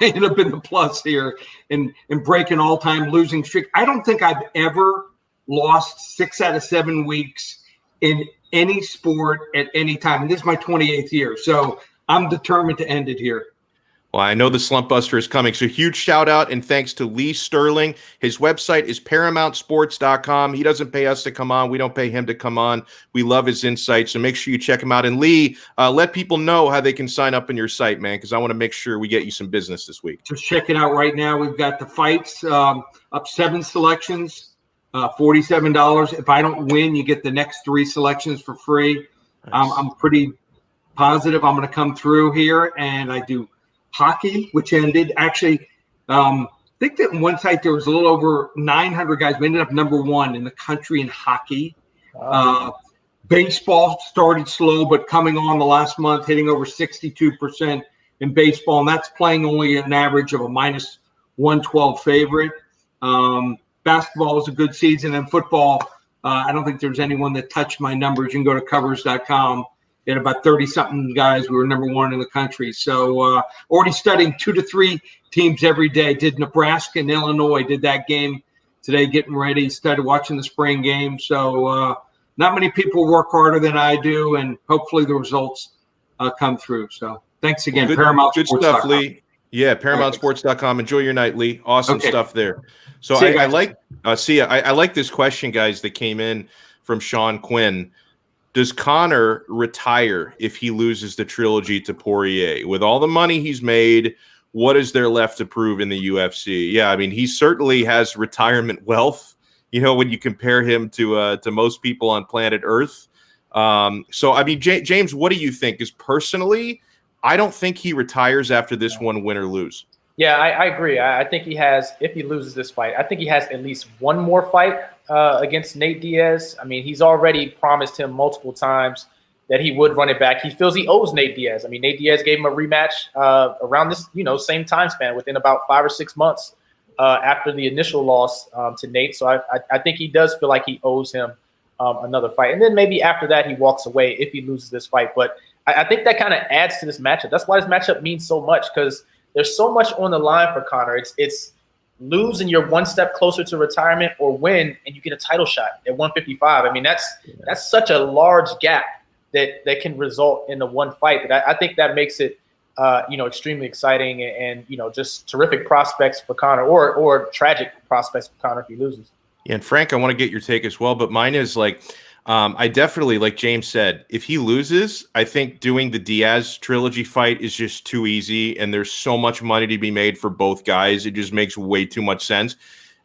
end up in the plus here and break an all-time losing streak. I don't think I've ever lost 6 out of 7 weeks in any sport at any time. And this is my 28th year. So I'm determined to end it here. Well, I know the Slump Buster is coming, so huge shout out and thanks to Lee Sterling. His website is ParamountSports.com. He doesn't pay us to come on. We don't pay him to come on. We love his insights, so make sure you check him out. And Lee, let people know how they can sign up on your site, man, because I want to make sure we get you some business this week. Just check it out right now. We've got the fights up 7 selections, $47. If I don't win, you get the next 3 selections for free. Nice. I'm pretty positive I'm going to come through here, and I do hockey, which ended actually. I think that in one site there was a little over 900 guys. We ended up number 1 in the country in hockey. Baseball started slow, but coming on the last month, hitting over 62% in baseball, and that's playing only an average of a minus 112 favorite. Basketball was a good season, and football, I don't think there's anyone that touched my numbers. You can go to covers.com. Had about 30-something guys. We were number 1 in the country. So already studying 2 to 3 teams every day. Did Nebraska and Illinois. Did that game today, getting ready. Started watching the spring game. So not many people work harder than I do, and hopefully the results come through. So thanks again. Well, Paramount good Sports. Stuff, Lee. Yeah, ParamountSports.com. Enjoy your night, Lee. Awesome stuff there. So I like this question, guys, that came in from Sean Quinn. Does Conor retire if he loses the trilogy to Poirier? With all the money he's made, what is there left to prove in the UFC? Yeah, I mean, he certainly has retirement wealth, you know, when you compare him to most people on planet Earth. So, I mean, James, what do you think? Because personally, I don't think he retires after this one, win or lose. Yeah, I agree. I think he has, if he loses this fight, I think he has at least one more fight against Nate Diaz. I mean, he's already promised him multiple times that he would run it back. He feels he owes Nate Diaz. I mean, Nate Diaz gave him a rematch around this, same time span, within about 5 or 6 months after the initial loss to Nate. So I think he does feel like he owes him another fight. And then maybe after that, he walks away if he loses this fight. But I think that kind of adds to this matchup. That's why this matchup means so much, because there's so much on the line for Conor. It's lose and you're one step closer to retirement, or win and you get a title shot at 155. I mean, that's such a large gap that can result in the one fight. That I think that makes it extremely exciting and just terrific prospects for Conor, or tragic prospects for Conor if he loses. Yeah, and Frank, I want to get your take as well, but mine is like, I definitely, like James said, if he loses, I think doing the Diaz trilogy fight is just too easy, and there's so much money to be made for both guys. It just makes way too much sense.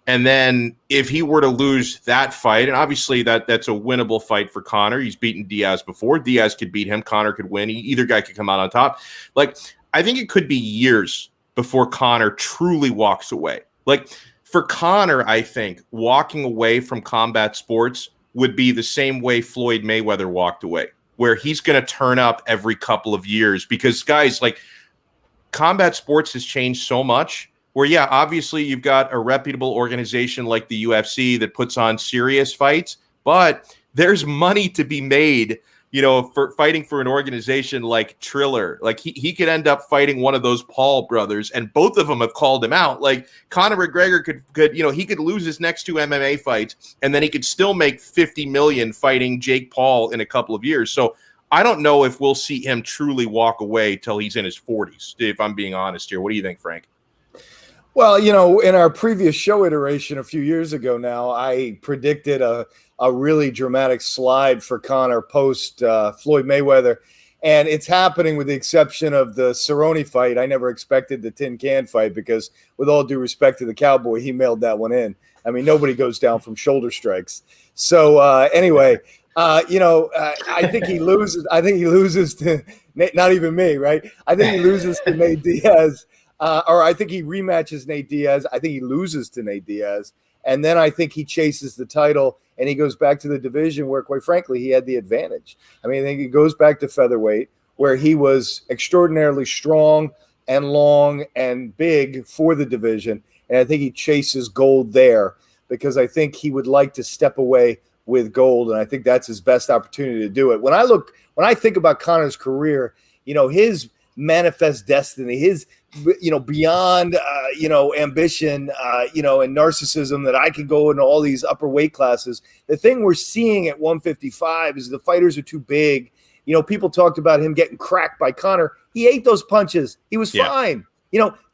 And then if he were to lose that fight, and obviously that's a winnable fight for Conor. He's beaten Diaz before. Diaz could beat him. Conor could win. Either guy could come out on top. Like, I think it could be years before Conor truly walks away. Like, for Conor, I think walking away from combat sports would be the same way Floyd Mayweather walked away, where he's going to turn up every couple of years, because guys, like, combat sports has changed so much where, yeah, obviously you've got a reputable organization like the UFC that puts on serious fights, but there's money to be made, for fighting for an organization like Triller. Like, he could end up fighting one of those Paul brothers, and both of them have called him out. Like, Conor McGregor could he could lose his next 2 MMA fights, and then he could still make $50 million fighting Jake Paul in a couple of years. So I don't know if we'll see him truly walk away till he's in his 40s, if I'm being honest here. What do you think, Frank? Well, in our previous show iteration a few years ago now, I predicted a really dramatic slide for Conor post Floyd Mayweather. And it's happening with the exception of the Cerrone fight. I never expected the Tin Can fight because, with all due respect to the Cowboy, he mailed that one in. I mean, nobody goes down from shoulder strikes. So anyway, I think he loses. I think he loses to not even me, right? I think he loses to Nate Diaz. Or I think he rematches Nate Diaz. I think he loses to Nate Diaz. And then I think he chases the title and he goes back to the division where, quite frankly, he had the advantage. I mean, I think he goes back to featherweight where he was extraordinarily strong and long and big for the division. And I think he chases gold there because I think he would like to step away with gold. And I think that's his best opportunity to do it. When I think about Conor's career, his manifest destiny, his, beyond, ambition, and narcissism that I could go into all these upper weight classes. The thing we're seeing at 155 is the fighters are too big. People talked about him getting cracked by Conor. He ate those punches. He was fine.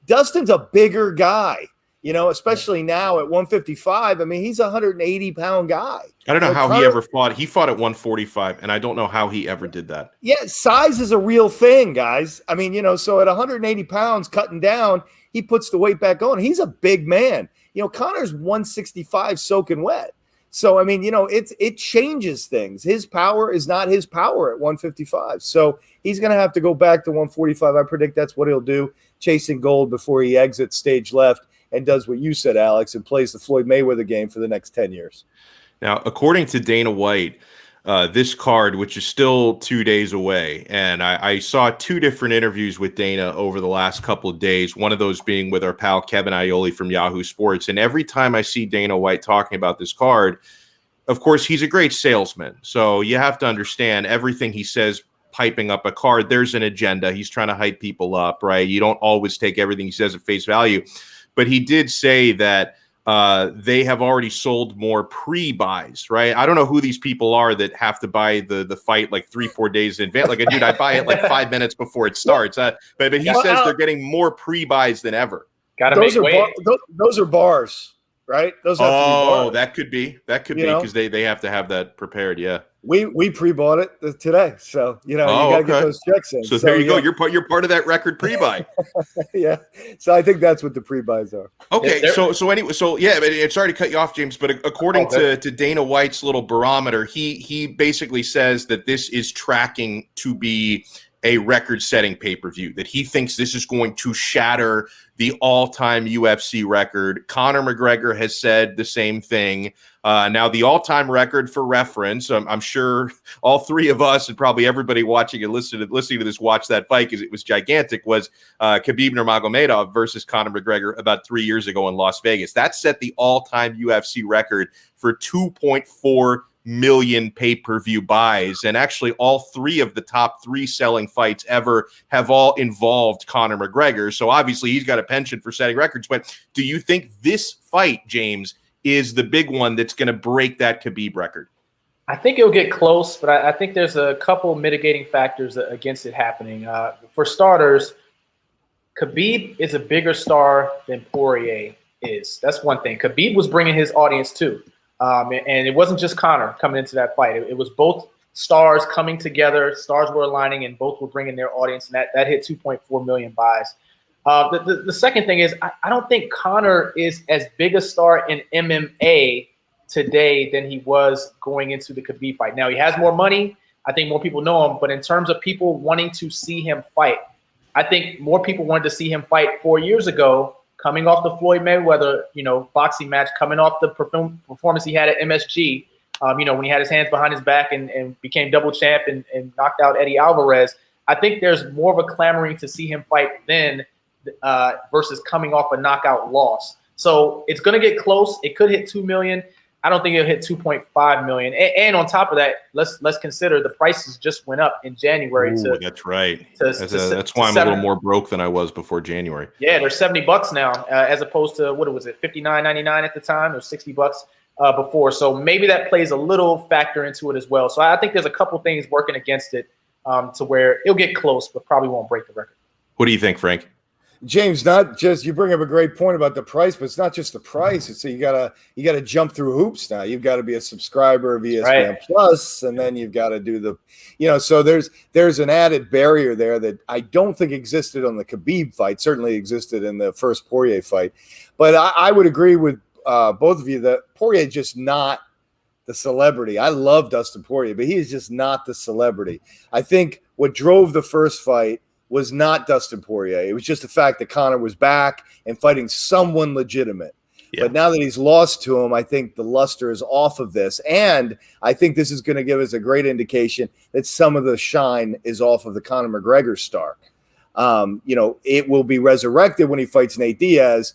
Dustin's a bigger guy, especially now at 155. I mean, he's a 180-pound guy. I don't know how Conor, he ever fought. He fought at 145, and I don't know how he ever did that. Yeah, size is a real thing, guys. I mean, so at 180 pounds cutting down, he puts the weight back on. He's a big man. Conor's 165 soaking wet. So, I mean, it changes things. His power is not his power at 155. So he's going to have to go back to 145. I predict that's what he'll do, chasing gold before he exits stage left and does what you said, Alex, and plays the Floyd Mayweather game for the next 10 years. Now, according to Dana White, this card, which is still 2 days away, and I saw 2 different interviews with Dana over the last couple of days, one of those being with our pal Kevin Aioli from Yahoo Sports. And every time I see Dana White talking about this card, of course, he's a great salesman. So you have to understand everything he says hyping up a card, there's an agenda. He's trying to hype people up, right? You don't always take everything he says at face value. But he did say that they have already sold more pre-buys, right? I don't know who these people are that have to buy the fight like 3-4 days in advance. Like, dude, I buy it like 5 minutes before it starts. But he says they're getting more pre-buys than ever. Those are bars, right? Those have to be bars. That could be because they have to have that prepared. Yeah. We pre-bought it today, so you gotta get those checks in. So there you go. You're part of that record pre-buy. Yeah. So I think that's what the pre-buys are. Okay. So anyway, sorry to cut you off, James, but according to Dana White's little barometer, he basically says that this is tracking to be a record-setting pay-per-view, that he thinks this is going to shatter the all-time UFC record. Conor McGregor has said the same thing. Now, the all-time record, for reference, I'm sure all 3 of us and probably everybody watching and listening to this watch that fight because it was gigantic, was Khabib Nurmagomedov versus Conor McGregor about 3 years ago in Las Vegas. That set the all-time UFC record for 2.4 million pay-per-view buys, and actually all 3 of the top 3 selling fights ever have all involved Conor McGregor. So obviously he's got a penchant for setting records. But do you think this fight, James, is the big one that's going to break that Khabib record? I think it'll get close, but I think there's a couple mitigating factors against it happening. For starters, Khabib is a bigger star than Poirier is. That's one thing. Khabib was bringing his audience too. And it wasn't just Conor coming into that fight. It was both stars coming together. Stars were aligning, and both were bringing their audience, and that hit 2.4 million buys. The second thing is I don't think Conor is as big a star in MMA today than he was going into the Khabib fight. Now, he has more money. I think more people know him. But in terms of people wanting to see him fight, I think more people wanted to see him fight 4 years ago, coming off the Floyd Mayweather, boxing match, coming off the performance he had at MSG, when he had his hands behind his back and became double champ and knocked out Eddie Alvarez. I think there's more of a clamoring to see him fight then versus coming off a knockout loss. So it's going to get close. It could hit 2 million. I don't think it'll hit 2.5 million. And on top of that, let's consider the prices just went up in January. That's right. That's why I'm a little more broke than I was before January. Yeah, they're $70 now, as opposed to what was it, $59.99 at the time, or $60 before. So maybe that plays a little factor into it as well. So I think there's a couple things working against it to where it'll get close, but probably won't break the record. What do you think, Frank? James, not just, you bring up a great point about the price, but it's not just the price. It's you gotta jump through hoops now. You've got to be a subscriber of ESPN Plus, and then you've got to do the, so there's an added barrier there that I don't think existed on the Khabib fight. Certainly existed in the first Poirier fight, but I would agree with both of you that Poirier is just not the celebrity. I love Dustin Poirier, but he is just not the celebrity. I think what drove the first fight was not Dustin Poirier. It was just the fact that Conor was back and fighting someone legitimate. Yeah. But now that he's lost to him, I think the luster is off of this. And I think this is going to give us a great indication that some of the shine is off of the Conor McGregor star. It will be resurrected when he fights Nate Diaz,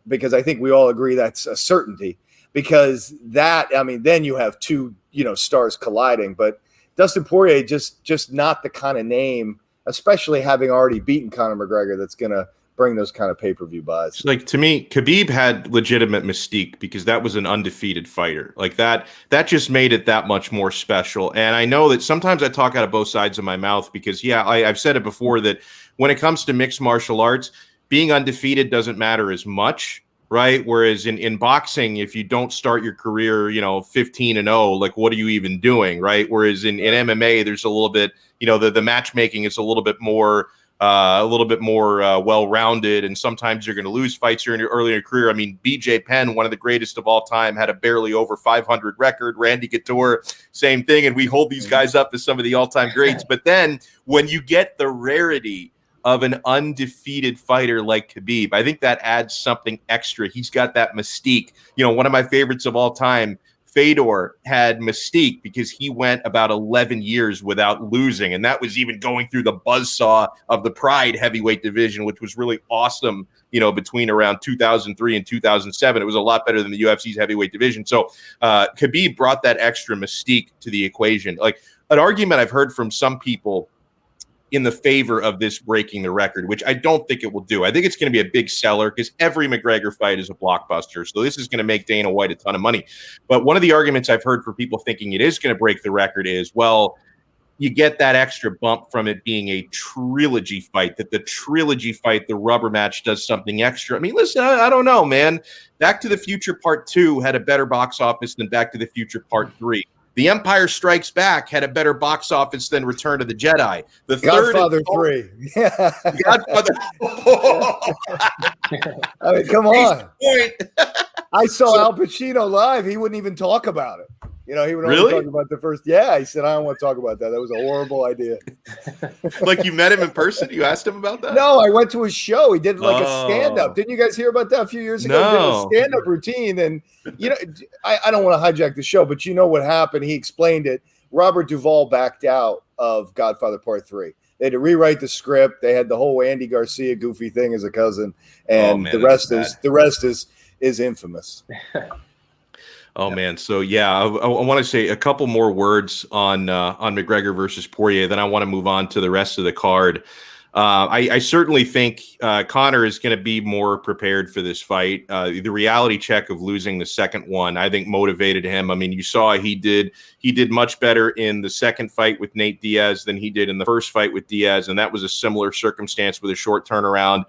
because I think we all agree that's a certainty. Because then you have two, stars colliding. But Dustin Poirier just not the kind of name especially having already beaten Conor McGregor, that's going to bring those kind of pay-per-view buys. Like, to me, Khabib had legitimate mystique because that was an undefeated fighter. Like that just made it that much more special. And I know that sometimes I talk out of both sides of my mouth because, yeah, I've said it before that when it comes to mixed martial arts, being undefeated doesn't matter as much, right? Whereas in boxing, if you don't start your career, 15-0, like what are you even doing, right? Whereas in MMA, there's a little bit, the matchmaking is a little bit more well-rounded, and sometimes you're going to lose fights early in your career. I mean, BJ Penn, one of the greatest of all time, had a barely over 500 record. Randy Couture, same thing, and we hold these guys up as some of the all-time greats. But then when you get the rarity of an undefeated fighter like Khabib, I think that adds something extra. He's got that mystique. One of my favorites of all time, Fedor, had mystique because he went about 11 years without losing, and that was even going through the buzzsaw of the Pride heavyweight division, which was really awesome, between around 2003 and 2007. It was a lot better than the UFC's heavyweight division. So Khabib brought that extra mystique to the equation. Like an argument I've heard from some people in the favor of this breaking the record, which I don't think it will do. I think it's going to be a big seller because every McGregor fight is a blockbuster. So this is going to make Dana White a ton of money. But one of the arguments I've heard for people thinking it is going to break the record is, well, you get that extra bump from it being a trilogy fight, that the trilogy fight, the rubber match, does something extra. I mean, listen, I don't know, man. Back to the Future Part 2 had a better box office than Back to the Future Part 3. The Empire Strikes Back had a better box office than Return of the Jedi. The Godfather 3. Yeah. Godfather. I mean, come on. I saw Al Pacino live. He wouldn't even talk about it. He would only talk about the first. Yeah, he said, I don't want to talk about that. That was a horrible idea. Like, you met him in person? You asked him about that? No, I went to his show. He did like a stand-up. Didn't you guys hear about that a few years ago? No. He did a stand-up routine. And, I don't want to hijack the show, but you know what happened. He explained it. Robert Duvall backed out of Godfather Part 3. They had to rewrite the script. They had the whole Andy Garcia goofy thing as a cousin. And the rest is infamous. Oh, man. So, yeah, I want to say a couple more words on McGregor versus Poirier. Then I want to move on to the rest of the card. I certainly think Conor is going to be more prepared for this fight. The reality check of losing the second one, I think, motivated him. I mean, you saw he did much better in the second fight with Nate Diaz than he did in the first fight with Diaz, and that was a similar circumstance with a short turnaround.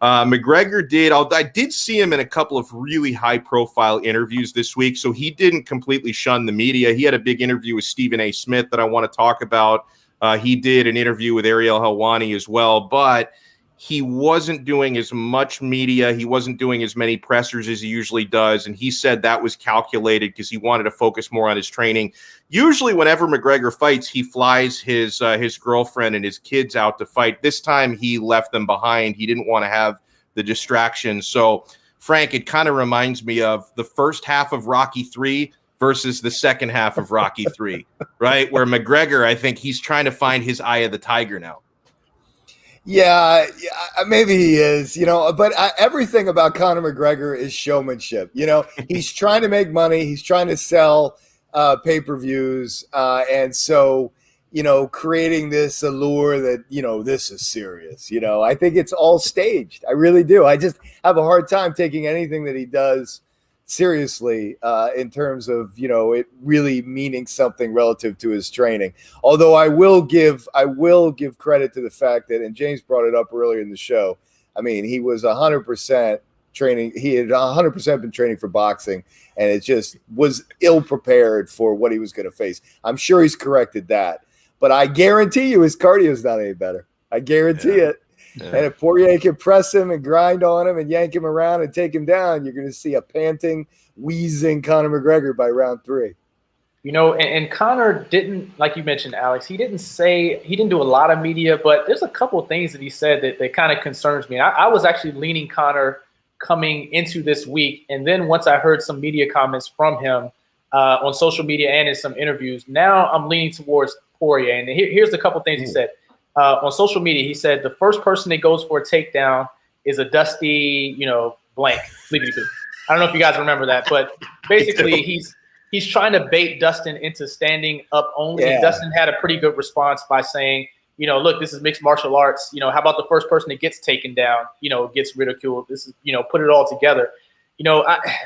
McGregor I did see him in a couple of really high-profile interviews this week, so he didn't completely shun the media. He had a big interview with Stephen A. Smith that I want to talk about. He did an interview with Ariel Helwani as well, but he wasn't doing as much media. He wasn't doing as many pressers as he usually does, and he said that was calculated because he wanted to focus more on his training. Usually whenever McGregor fights, he flies his girlfriend and his kids out to fight. This time he left them behind. He didn't want to have the distraction. So, Frank, it kind of reminds me of the first half of Rocky 3 versus the second half of Rocky 3, right? Where McGregor, I think he's trying to find his eye of the tiger now. Yeah, maybe he is, but everything about Conor McGregor is showmanship. He's trying to make money. He's trying to sell pay-per-views. And so, creating this allure that, this is serious. I think it's all staged. I really do. I just have a hard time taking anything that he does seriously in terms of it really meaning something relative to his training. Although I will give credit to the fact that, and James brought it up earlier in the show, I mean, he was 100% training. He had 100% been training for boxing, and it just was ill prepared for what he was going to face. I'm sure he's corrected that, but I guarantee you his cardio is not any better. I guarantee it. Yeah. And if Poirier can press him and grind on him and yank him around and take him down, you're going to see a panting, wheezing Conor McGregor by round 3. And Conor didn't, like you mentioned, Alex, he didn't do a lot of media, but there's a couple of things that he said that kind of concerns me. I was actually leaning Conor coming into this week. And then once I heard some media comments from him on social media and in some interviews, now I'm leaning towards Poirier. And here's a couple of things he said. On social media, he said the first person that goes for a takedown is a dusty, blank. I don't know if you guys remember that, but basically he's trying to bait Dustin into standing up only. Yeah. Dustin had a pretty good response by saying, look, this is mixed martial arts. How about the first person that gets taken down, gets ridiculed? This is, put it all together.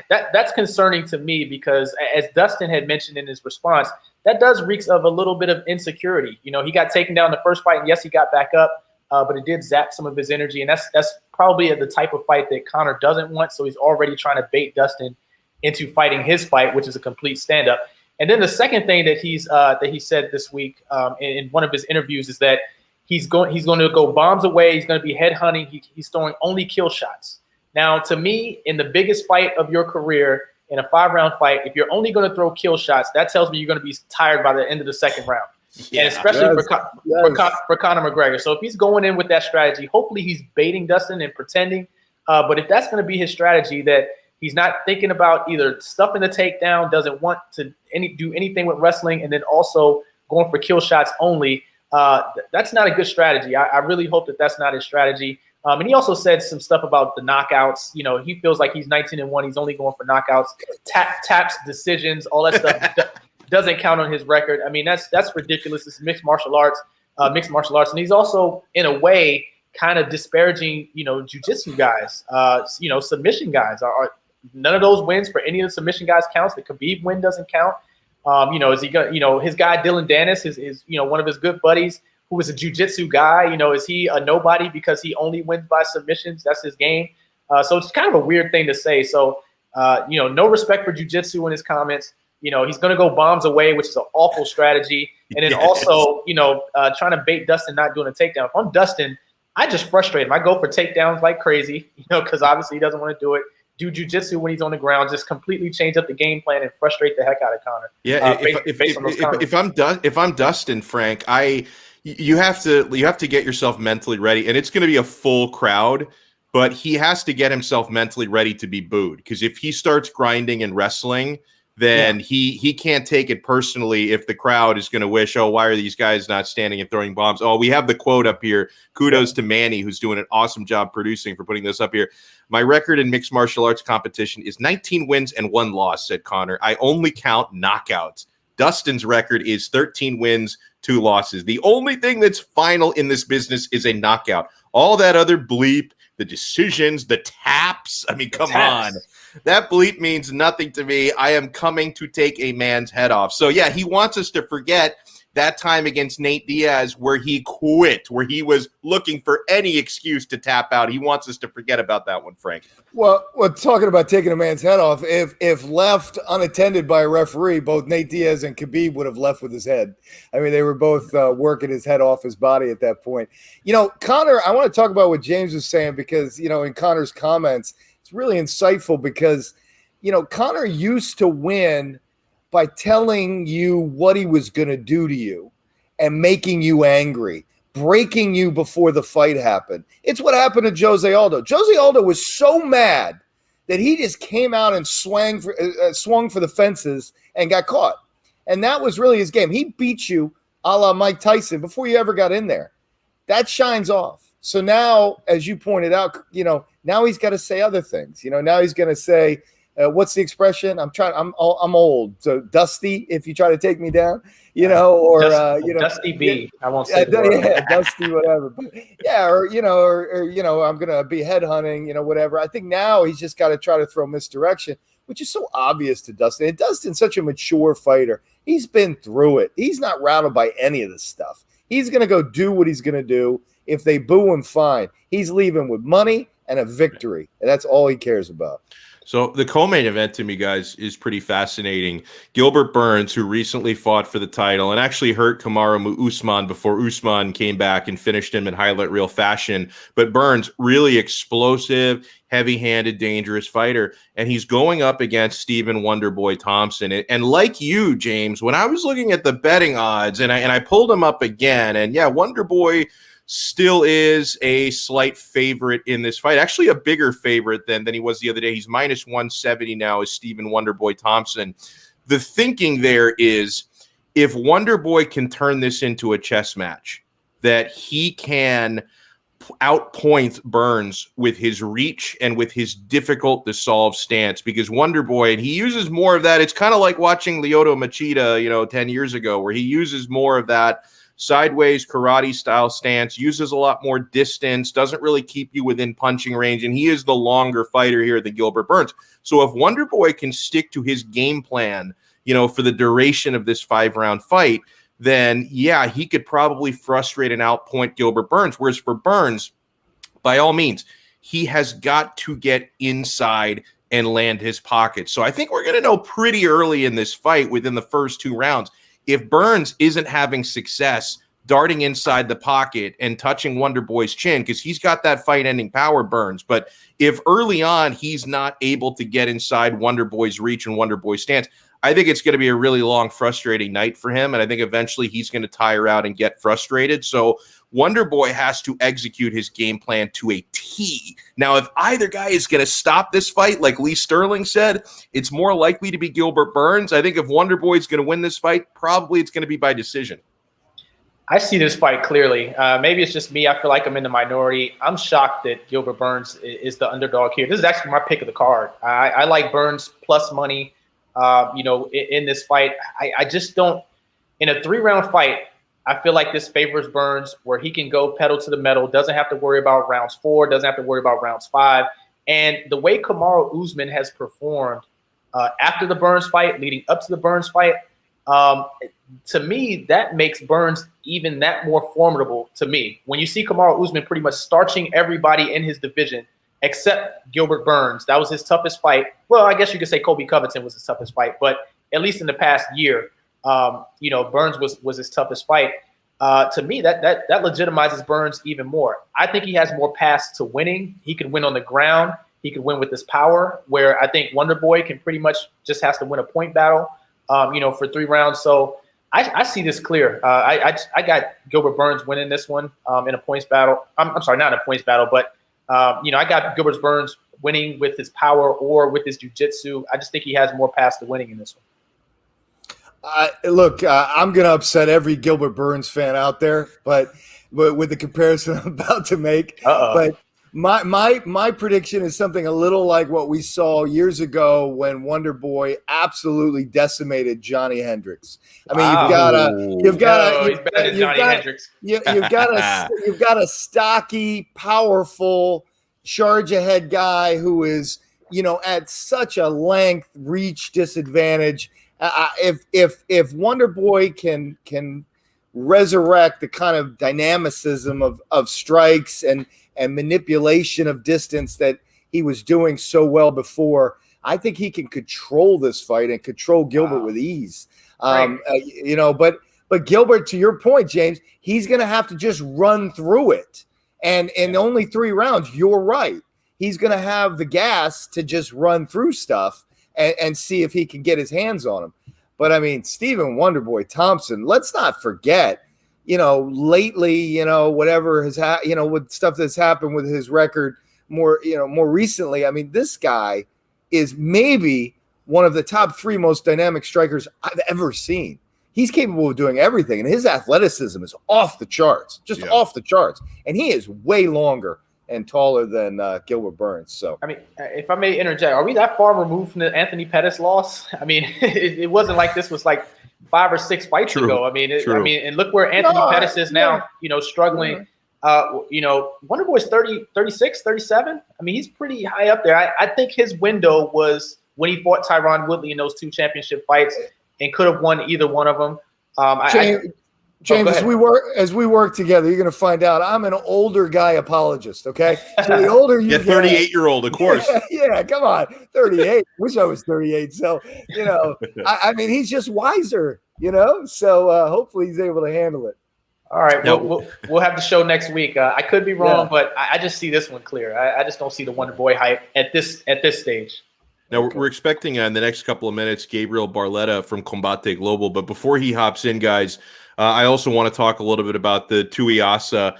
That's concerning to me because, as Dustin had mentioned in his response, that does reeks of a little bit of insecurity. He got taken down the first fight, and yes, he got back up, but it did zap some of his energy, and that's probably the type of fight that Conor doesn't want. So he's already trying to bait Dustin into fighting his fight, which is a complete stand-up. And then the second thing that he said this week in one of his interviews is that he's going to go bombs away. He's going to be head hunting. He's throwing only kill shots. Now, to me, in the biggest fight of your career, in a 5-round fight, if you're only going to throw kill shots, that tells me you're going to be tired by the end of the second round. Yeah, and especially for Conor McGregor. So if he's going in with that strategy, hopefully he's baiting Dustin and pretending. But if that's going to be his strategy, that he's not thinking about either stuffing the takedown, doesn't want to do anything with wrestling, and then also going for kill shots only, that's not a good strategy. I really hope that that's not his strategy. And he also said some stuff about the knockouts. He feels like he's 19-1. He's only going for knockouts, taps, decisions, all that stuff doesn't count on his record. I mean, that's ridiculous. It's mixed martial arts. And he's also, in a way, kind of disparaging, jiu-jitsu guys, submission guys. None of those wins for any of the submission guys counts. The Khabib win doesn't count. Is he going? His guy Dylan Dennis is one of his good buddies who is a jiu-jitsu guy. Is he a nobody because he only wins by submissions? That's his game. So it's kind of a weird thing to say. So no respect for jiu-jitsu in his comments. He's going to go bombs away, which is an awful strategy. And then also, trying to bait Dustin not doing a takedown. If I'm Dustin, I just frustrate him. I go for takedowns like crazy, because obviously he doesn't want to do it. Do jiu-jitsu when he's on the ground, just completely change up the game plan and frustrate the heck out of Conor. Yeah, if I'm Dustin, Frank, you have to get yourself mentally ready, and it's going to be a full crowd, but he has to get himself mentally ready to be booed, because if he starts grinding and wrestling, then he can't take it personally if the crowd is going to wish, oh, why are these guys not standing and throwing bombs? Oh, we have the quote up here. Kudos to Manny, who's doing an awesome job producing, for putting this up here. My record in mixed martial arts competition is 19 wins and 1 loss, said Conor. I only count knockouts. Dustin's record is 13 wins, 2 losses. The only thing that's final in this business is a knockout. All that other bleep, the decisions, the taps. I mean, come on. That bleep means nothing to me. I am coming to take a man's head off. So, yeah, he wants us to forget that time against Nate Diaz where he quit, where he was looking for any excuse to tap out. He wants us to forget about that one, Frank. Well, talking about taking a man's head off, if left unattended by a referee, both Nate Diaz and Khabib would have left with his head. I mean, they were both working his head off his body at that point. Conor, I want to talk about what James was saying because, in Conor's comments, it's really insightful because, Conor used to win by telling you what he was going to do to you and making you angry, breaking you before the fight happened. It's what happened to Jose Aldo. Jose Aldo was so mad that he just came out and swung for the fences and got caught. And that was really his game. He beat you a la Mike Tyson before you ever got in there. That shines off. So now, as you pointed out, now he's got to say other things. Now he's going to say, what's the expression? I'm old. So dusty, if you try to take me down, Dusty B. I won't say dusty, whatever. But or I'm going to be headhunting, whatever. I think now he's just got to try to throw misdirection, which is so obvious to Dustin. And Dustin's such a mature fighter. He's been through it. He's not rattled by any of this stuff. He's going to go do what he's going to do. If they boo him, fine. He's leaving with money and a victory, and that's all he cares about. So the co-main event to me, guys, is pretty fascinating. Gilbert Burns, who recently fought for the title and actually hurt Kamaru Usman before Usman came back and finished him in highlight reel fashion. But Burns, really explosive, heavy-handed, dangerous fighter. And he's going up against Stephen Wonderboy Thompson. And like you, James, when I was looking at the betting odds and I pulled him up again, and yeah, Wonderboy still is a slight favorite in this fight, actually a bigger favorite than he was the other day. He's minus 170 now as Stephen Wonderboy Thompson. The thinking there is if Wonderboy can turn this into a chess match, that he can outpoint Burns with his reach and with his difficult to solve stance, because Wonderboy, and he uses more of that. It's kind of like watching Lyoto Machida, 10 years ago, where he uses more of that sideways karate style stance, uses a lot more distance, doesn't really keep you within punching range, and he is the longer fighter here than Gilbert Burns. So if Wonderboy can stick to his game plan, for the duration of this 5-round fight, then yeah, he could probably frustrate and outpoint Gilbert Burns. Whereas for Burns, by all means, he has got to get inside and land his pocket. So I think we're going to know pretty early in this fight, within the first 2 rounds, if Burns isn't having success darting inside the pocket and touching Wonderboy's chin, because he's got that fight-ending power, Burns. But if early on he's not able to get inside Wonderboy's reach and Wonderboy's stance, I think it's going to be a really long, frustrating night for him. And I think eventually he's going to tire out and get frustrated. So Wonderboy has to execute his game plan to a T. Now, if either guy is going to stop this fight, like Lee Sterling said, it's more likely to be Gilbert Burns. I think if Wonderboy is going to win this fight, probably it's going to be by decision. I see this fight clearly. Maybe it's just me. I feel like I'm in the minority. I'm shocked that Gilbert Burns is the underdog here. This is actually my pick of the card. I like Burns plus money, in this fight. I just don't – in a 3-round fight, I feel like this favors Burns, where he can go pedal to the metal, doesn't have to worry about rounds 4, doesn't have to worry about rounds 5. And the way Kamaru Usman has performed after the Burns fight, leading up to the Burns fight, to me, that makes Burns even that more formidable to me. When you see Kamaru Usman pretty much starching everybody in his division except Gilbert Burns, that was his toughest fight. Well, I guess you could say Colby Covington was his toughest fight, but at least in the past year, Burns was his toughest fight. To me, that legitimizes Burns even more. I think he has more paths to winning. He could win on the ground. He could win with his power, where I think Wonderboy can pretty much just has to win a point battle, for 3 rounds. So I see this clear. I got Gilbert Burns winning this one in a points battle. I'm sorry, not in a points battle, but I got Gilbert Burns winning with his power or with his jiu-jitsu. I just think he has more paths to winning in this one. Look, I'm going to upset every Gilbert Burns fan out there, but with the comparison I'm about to make. But my prediction is something a little like what we saw years ago when Wonderboy absolutely decimated Johnny Hendricks. I mean, you've got a stocky, powerful, charge ahead guy who is, at such a length, reach disadvantage. If Wonderboy can resurrect the kind of dynamicism of strikes and manipulation of distance that he was doing so well before, I think he can control this fight and control Gilbert with ease. But Gilbert, to your point, James, he's going to have to just run through it. And in only 3 rounds, you're right. He's going to have the gas to just run through stuff and see if he can get his hands on him. But I mean, Stephen Wonderboy Thompson, let's not forget, lately, whatever has with stuff that's happened with his record more recently. I mean, this guy is maybe one of the top 3 most dynamic strikers I've ever seen. He's capable of doing everything, and his athleticism is off the charts, off the charts. And he is way longer and taller than Gilbert Burns. So, I mean, if I may interject, are we that far removed from the Anthony Pettis loss? I mean, it wasn't like this was like 5 or 6 fights ago. I mean, and look where Anthony Pettis is now, struggling. Wonderboy's 30, 36, 37. I mean, he's pretty high up there. I think his window was when he fought Tyron Woodley in those 2 championship fights and could have won either one of them. James, as we work together, you're going to find out I'm an older guy apologist, okay? So the older you get. 38-year-old, of course. Yeah, come on. 38. Wish I was 38. So, I mean, he's just wiser, So hopefully he's able to handle it. All right. We'll have the show next week. I could be wrong, but I just see this one clear. I just don't see the Wonderboy hype at this stage. Now, we're expecting in the next couple of minutes Gabriel Barletta from Combate Global. But before he hops in, guys, I also want to talk a little bit about the Tuivasa,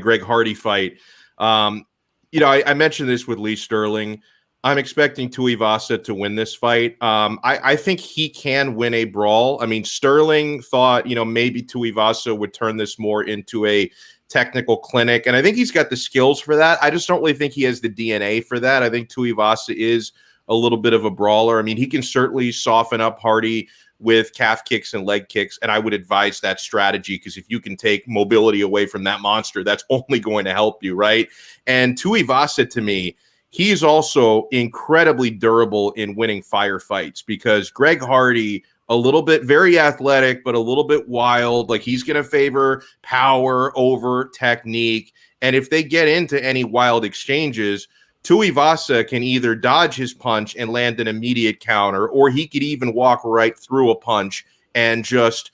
Greg Hardy fight. I mentioned this with Lee Sterling. I'm expecting Tuivasa to win this fight. I think he can win a brawl. I mean, Sterling thought, maybe Tuivasa would turn this more into a technical clinic, and I think he's got the skills for that. I just don't really think he has the DNA for that. I think Tuivasa is a little bit of a brawler. I mean, he can certainly soften up Hardy with calf kicks and leg kicks, and I would advise that strategy because if you can take mobility away from that monster, that's only going to help you, right? And Tuivasa, to me, he's also incredibly durable in winning firefights because Greg Hardy, a little bit very athletic, but a little bit wild. Like he's going to favor power over technique. And if they get into any wild exchanges, Tuivasa can either dodge his punch and land an immediate counter, or he could even walk right through a punch and just,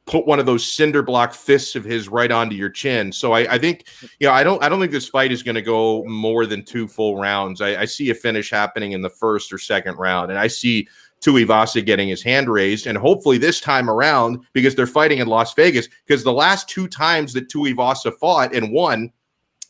put one of those cinder block fists of his right onto your chin. So I think, I don't think this fight is going to go more than 2 full rounds. I see a finish happening in the first or second round, and I see Tuivasa getting his hand raised, and hopefully this time around, because they're fighting in Las Vegas, because the last 2 times that Tuivasa fought and won,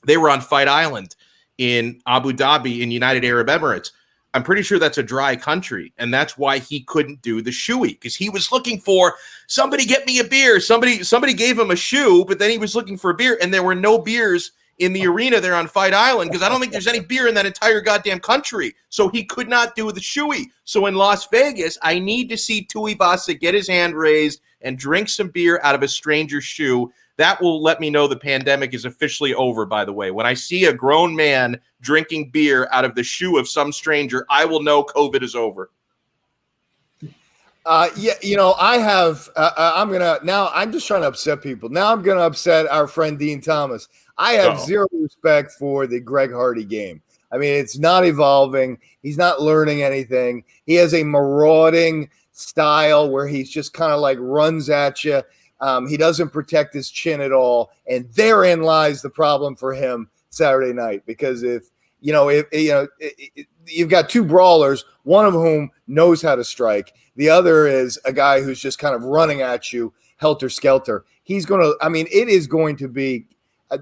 they were on Fight Island in Abu Dhabi in United Arab Emirates. I'm pretty sure that's a dry country, and that's why he couldn't do the shoey, because he was looking for somebody get me a beer. Somebody gave him a shoe, but then he was looking for a beer, and there were no beers in the arena there on Fight Island because I don't think there's any beer in that entire goddamn country. So he could not do the shoey. So in Las Vegas, I need to see Tuivasa get his hand raised and drink some beer out of a stranger's shoe. That will let me know the pandemic is officially over, by the way. When I see a grown man drinking beer out of the shoe of some stranger, I will know COVID is over. I'm just trying to upset people. Now I'm going to upset our friend Dean Thomas. I have zero respect for the Greg Hardy game. I mean, it's not evolving. He's not learning anything. He has a marauding style where he's just kind of like runs at you. He doesn't protect his chin at all. And therein lies the problem for him Saturday night, because if you've got 2 brawlers, one of whom knows how to strike. The other is a guy who's just kind of running at you helter-skelter. It is going to be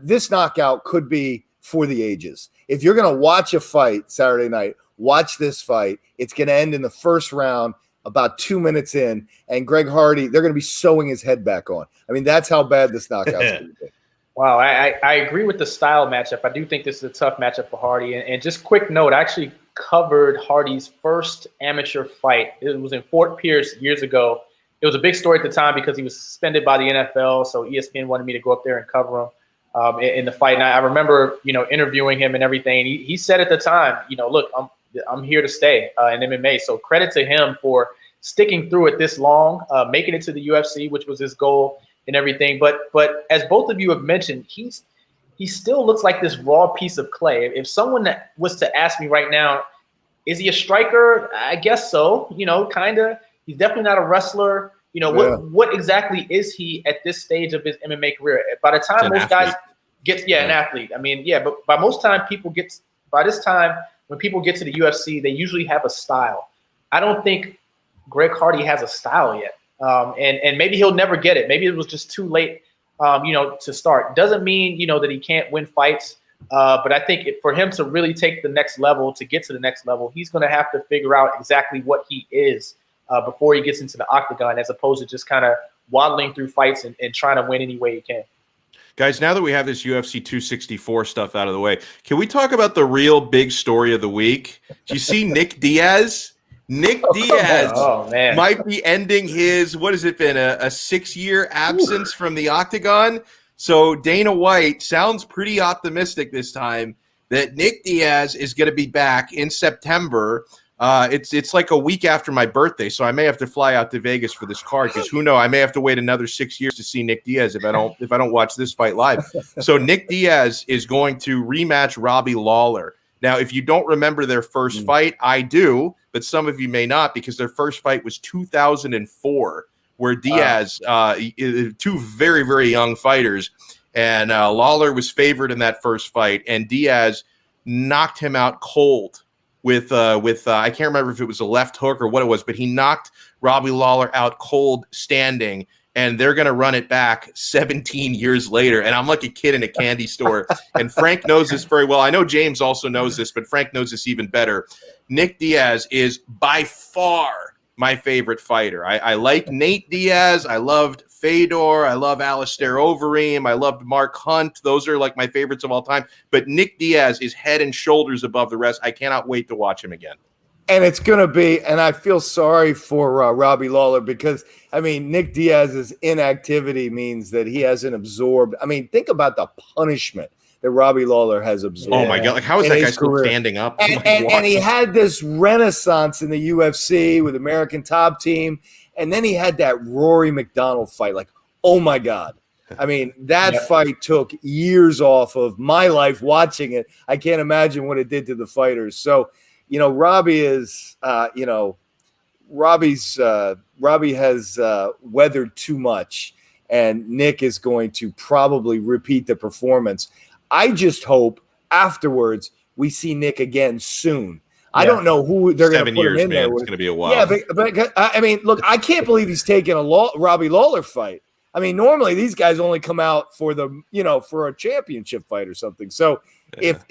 this knockout could be for the ages. If you're going to watch a fight Saturday night, watch this fight. It's going to end in the first round about 2 minutes in, and Greg Hardy, they're going to be sewing his head back on. I mean, that's how bad this knockout's going to be. Wow, I agree with the style matchup. I do think this is a tough matchup for Hardy. And just quick note, I actually covered Hardy's first amateur fight. It was in Fort Pierce years ago. It was a big story at the time because he was suspended by the NFL, so ESPN wanted me to go up there and cover him in the fight. And I remember, interviewing him and everything. He said at the time, look, I'm here to stay in MMA. So credit to him for sticking through it this long, making it to the UFC, which was his goal and everything. But as both of you have mentioned, he still looks like this raw piece of clay. If someone that was to ask me right now, is he a striker? I guess so, kind of. He's definitely not a wrestler. What exactly is he at this stage of his MMA career? By the time most guys get, an athlete. I mean, but by most time by this time, when people get to the UFC, they usually have a style. I don't think Greg Hardy has a style yet. And maybe he'll never get it. Maybe it was just too late, to start. Doesn't mean, that he can't win fights. But I think for him to really take the next level, to get to the next level, he's going to have to figure out exactly what he is before he gets into the octagon, as opposed to just kind of waddling through fights and trying to win any way he can. Guys, now that we have this UFC 264 stuff out of the way, can we talk about the real big story of the week? Do you see Nick Diaz? Nick Diaz might be ending his, what has it been, a 6-year absence from the octagon? So Dana White sounds pretty optimistic this time that Nick Diaz is going to be back in September. It's like a week after my birthday, so I may have to fly out to Vegas for this card because who knows, I may have to wait another 6 years to see Nick Diaz if I don't watch this fight live. So Nick Diaz is going to rematch Robbie Lawler. Now, if you don't remember their first fight, I do, but some of you may not, because their first fight was 2004, where Diaz, 2 very, very young fighters, and Lawler was favored in that first fight, and Diaz knocked him out cold with I can't remember if it was a left hook or what it was, but he knocked Robbie Lawler out cold standing. And they're going to run it back 17 years later. And I'm like a kid in a candy store. And Frank knows this very well. I know James also knows this, but Frank knows this even better. Nick Diaz is by far my favorite fighter. I like Nate Diaz. I loved Fedor. I love Alistair Overeem. I loved Mark Hunt. Those are like my favorites of all time. But Nick Diaz is head and shoulders above the rest. I cannot wait to watch him again. And it's going to be, and I feel sorry for Robbie Lawler because, I mean, Nick Diaz's inactivity means that he hasn't absorbed. I mean, think about the punishment that Robbie Lawler has absorbed. Oh, my God. Like, how is that guy still standing up? And he had this renaissance in the UFC with American Top Team. And then he had that Rory McDonald fight. Like, oh, my God. I mean, that fight took years off of my life watching it. I can't imagine what it did to the fighters. So, Robbie is, Robbie has weathered too much, and Nick is going to probably repeat the performance. I just hope afterwards we see Nick again soon. I don't know who they're going to put him in there with. It's going to be a while. Yeah, but I mean, look, I can't believe he's taking a Robbie Lawler fight. I mean, normally these guys only come out for for a championship fight or something. So if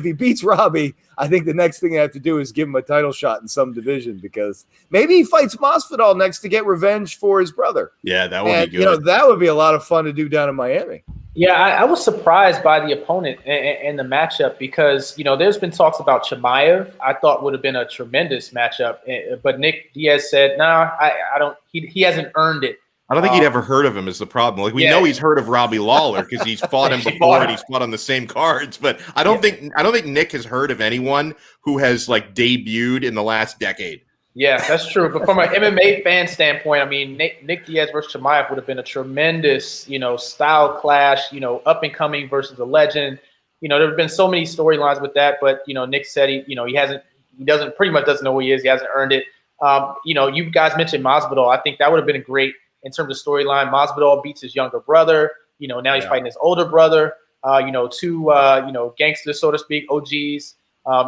he beats Robbie, I think the next thing they have to do is give him a title shot in some division, because maybe he fights Masvidal next to get revenge for his brother. Yeah, that would be good. That would be a lot of fun to do down in Miami. Yeah, I was surprised by the opponent and the matchup, because, there's been talks about Chimaev. I thought would have been a tremendous matchup. But Nick Diaz said, nah, I don't. He hasn't earned it. I don't think he'd ever heard of him is the problem. Like, we know he's heard of Robbie Lawler because he's fought him before and he's fought on the same cards. But I don't think Nick has heard of anyone who has debuted in the last decade. Yeah, that's true. But from an MMA fan standpoint, I mean, Nick Diaz versus Chimaev would have been a tremendous, style clash, up and coming versus a legend. There have been so many storylines with that, but, Nick said he pretty much doesn't know who he is. He hasn't earned it. You guys mentioned Masvidal. I think that would have been great in terms of storyline. Masvidal beats his younger brother. Now he's fighting his older brother. Two gangsters, so to speak, OGs.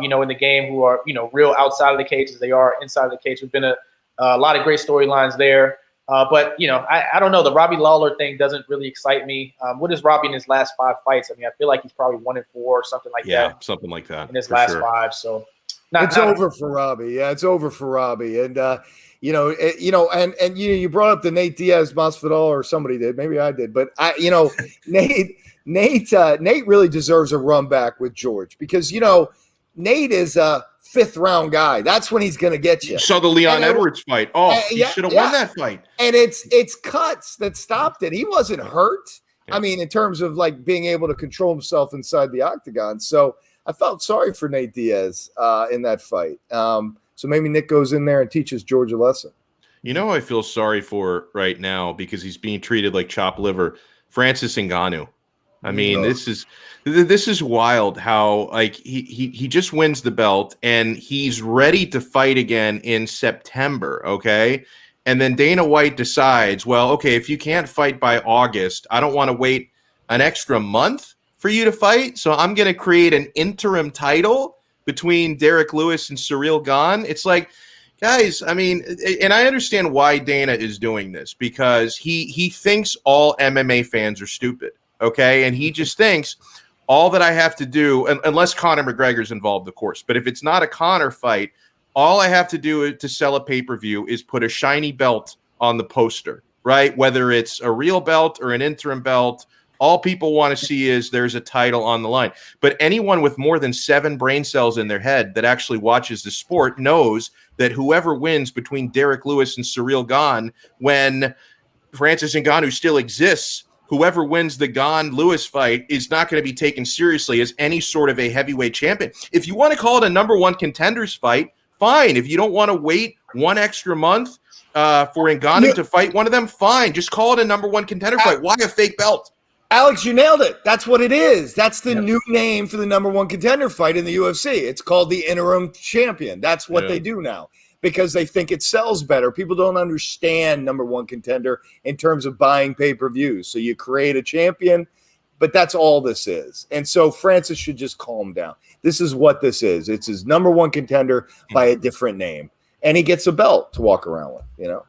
In the game, who are real outside of the cage as they are inside of the cage. There's been a lot of great storylines there. But I don't know. The Robbie Lawler thing doesn't really excite me. What is Robbie in his last 5 fights? I mean, I feel like he's probably 1-4 or something like that. Yeah, something like that in his last 5. So it's over for Robbie. Yeah, it's over for Robbie. And you brought up the Nate Diaz Masvidal, or somebody did, maybe I did, but Nate really deserves a run back with George, because Nate is a 5th round guy. That's when he's going to get you. So the Leon Edwards fight. Oh, he should have won that fight. And it's cuts that stopped it. He wasn't hurt. Yeah. I mean, in terms of being able to control himself inside the octagon. So I felt sorry for Nate Diaz in that fight. So maybe Nick goes in there and teaches George a lesson. I feel sorry for right now, because he's being treated like chopped liver. Francis Ngannou. I mean, this is wild how he just wins the belt and he's ready to fight again in September, okay? And then Dana White decides, well, okay, if you can't fight by August, I don't want to wait an extra month for you to fight, so I'm going to create an interim title between Derek Lewis and Ciryl Gane. It's like, guys, I mean, and I understand why Dana is doing this, because he thinks all MMA fans are stupid. Okay, and he just thinks all that I have to do, unless Conor McGregor's involved, of course, but if it's not a Conor fight, all I have to do to sell a pay-per-view is put a shiny belt on the poster, right? Whether it's a real belt or an interim belt, all people want to see is there's a title on the line. But anyone with more than 7 brain cells in their head that actually watches the sport knows that whoever wins between Derek Lewis and Ciryl Gane, when Francis Ngannou still exists, whoever wins the Gane-Lewis fight is not going to be taken seriously as any sort of a heavyweight champion. If you want to call it a number 1 contenders fight, fine. If you don't want to wait 1 extra month for Ngannou to fight one of them, fine. Just call it a number 1 contender fight. Why a fake belt? Alex, you nailed it. That's what it is. That's the new name for the number 1 contender fight in the UFC. It's called the interim champion. That's what they do now, because they think it sells better. People don't understand number 1 contender in terms of buying pay-per-views. So you create a champion, but that's all this is. And so Francis should just calm down. This is what this is. It's his number 1 contender by a different name. And he gets a belt to walk around with,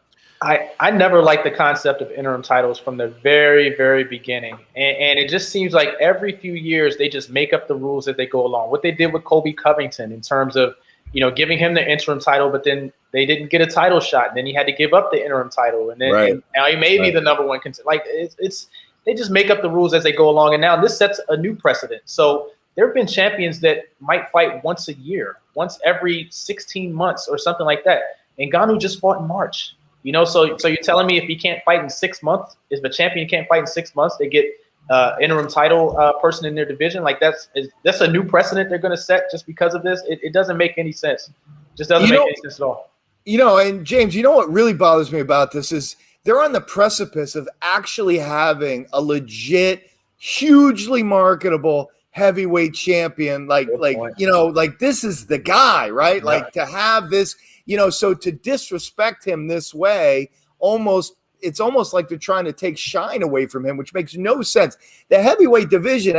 I never liked the concept of interim titles from the very, very beginning. And it just seems like every few years they just make up the rules as they go along. What they did with Colby Covington in terms of, giving him the interim title, but then they didn't get a title shot. And then he had to give up the interim title. And then and now he may be the number 1 contender. They just make up the rules as they go along. And now this sets a new precedent. So there have been champions that might fight once a year, once every 16 months or something like that. Ngannou just fought in March. So you're telling me if he can't fight in 6 months, if a champion can't fight in 6 months, they get interim title person in their division? Like that's a new precedent they're going to set just because of this. It doesn't make any sense. Just doesn't make any sense at all. And James, what really bothers me about this is they're on the precipice of actually having a legit, hugely marketable heavyweight champion. Like this is the guy, right? Yeah. Like to have this, so to disrespect him this way, it's almost like they're trying to take shine away from him, which makes no sense. The heavyweight division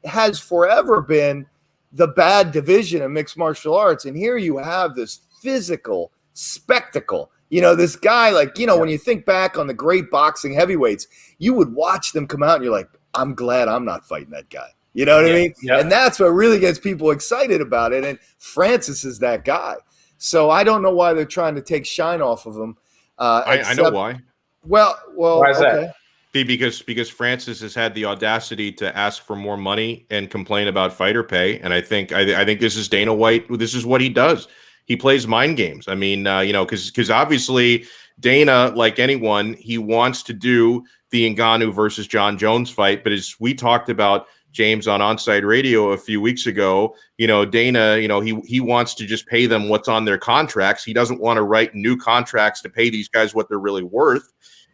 has forever been the bad division of mixed martial arts. And here you have this physical spectacle. This guy, when you think back on the great boxing heavyweights, you would watch them come out and you're like, I'm glad I'm not fighting that guy. You know what I mean? Yeah. And that's what really gets people excited about it. And Francis is that guy. So I don't know why they're trying to take shine off of him. I know why. Well, why is that? Because Francis has had the audacity to ask for more money and complain about fighter pay. And I think this is Dana White. This is what he does. He plays mind games. I mean, because obviously Dana, like anyone, he wants to do the Ngannou versus John Jones fight. But as we talked about, James, on Onside Radio a few weeks ago, Dana, he wants to just pay them what's on their contracts. He doesn't want to write new contracts to pay these guys what they're really worth.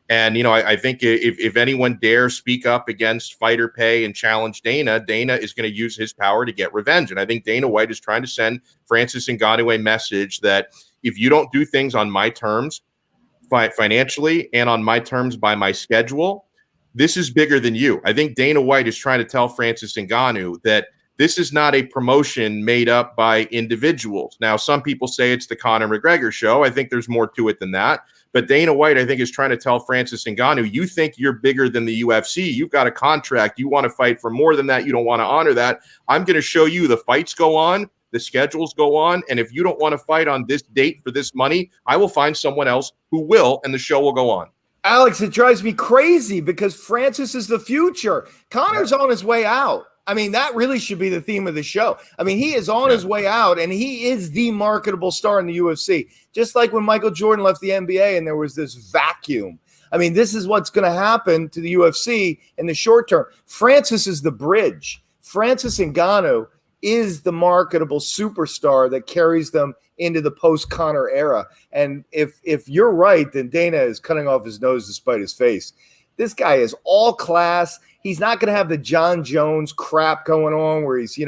And, I think if anyone dares speak up against fighter pay and challenge Dana is going to use his power to get revenge. And I think Dana White is trying to send Francis Ngannou a message that if you don't do things on my terms financially and on my terms by my schedule, this is bigger than you. I think Dana White is trying to tell Francis Ngannou that this is not a promotion made up by individuals. Now, some people say it's the Conor McGregor show. I think there's more to it than that. But Dana White, I think, is trying to tell Francis Ngannou, you think you're bigger than the UFC. You've got a contract. You want to fight for more than that. You don't want to honor that. I'm going to show you the fights go on, the schedules go on. And if you don't want to fight on this date for this money, I will find someone else who will, and the show will go on. Alex, it drives me crazy because Francis is the future. Conor's on his way out. I mean, that really should be the theme of the show. I mean, he is on his way out, and he is the marketable star in the UFC. Just like when Michael Jordan left the NBA and there was this vacuum. I mean, this is what's going to happen to the UFC in the short term. Francis is the bridge. Francis Ngannou is the marketable superstar that carries them into the post-Conor era. And if you're right, then Dana is cutting off his nose to spite his face. This guy is all class. He's not going to have the John Jones crap going on where he's,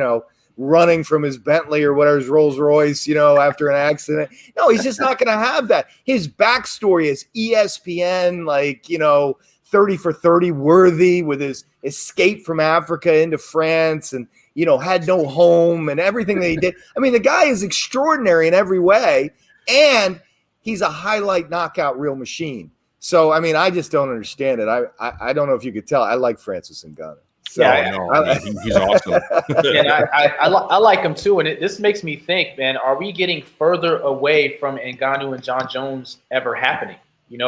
running from his Bentley or whatever, his Rolls Royce, after an accident. No, he's just not going to have that. His backstory is ESPN, 30 for 30 worthy with his escape from Africa into France and, had no home and everything that he did. I mean, the guy is extraordinary in every way, and he's a highlight knockout real machine. So, I mean, I just don't understand it. I don't know if you could tell. I like Francis Ngannou. So, he's awesome. And I like him too. And this makes me think, man, are we getting further away from Ngannou and John Jones ever happening?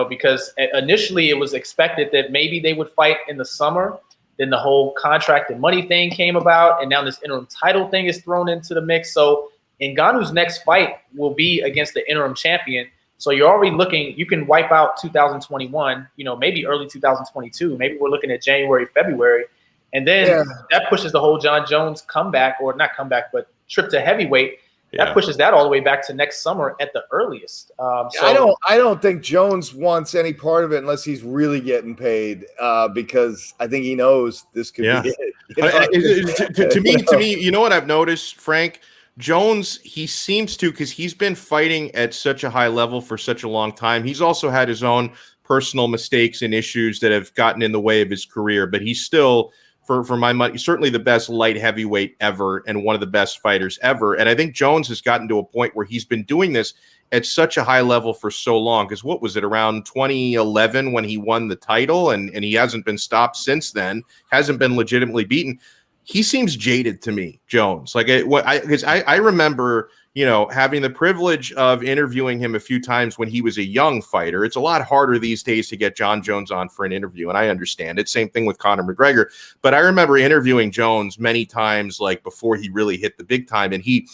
Because initially it was expected that maybe they would fight in the summer. Then the whole contract and money thing came about, and now this interim title thing is thrown into the mix. So Ngannou's next fight will be against the interim champion. So you're already looking, you can wipe out 2021, maybe early 2022. Maybe we're looking at January, February. And then that pushes the whole John Jones comeback, or not comeback, but trip to heavyweight. That pushes that all the way back to next summer at the earliest. So I don't think Jones wants any part of it unless he's really getting paid, because I think he knows this could be it. To me, you know what I've noticed, Frank? Jones, he seems to, because he's been fighting at such a high level for such a long time. He's also had his own personal mistakes and issues that have gotten in the way of his career, but he's still, for my money, certainly the best light heavyweight ever and one of the best fighters ever. And I think Jones has gotten to a point where he's been doing this at such a high level for so long. Because what was it, around 2011 when he won the title, and he hasn't been stopped since then, hasn't been legitimately beaten. He seems jaded to me, Jones. I remember, having the privilege of interviewing him a few times when he was a young fighter. It's a lot harder these days to get John Jones on for an interview, and I understand it. Same thing with Conor McGregor. But I remember interviewing Jones many times, like before he really hit the big time, and he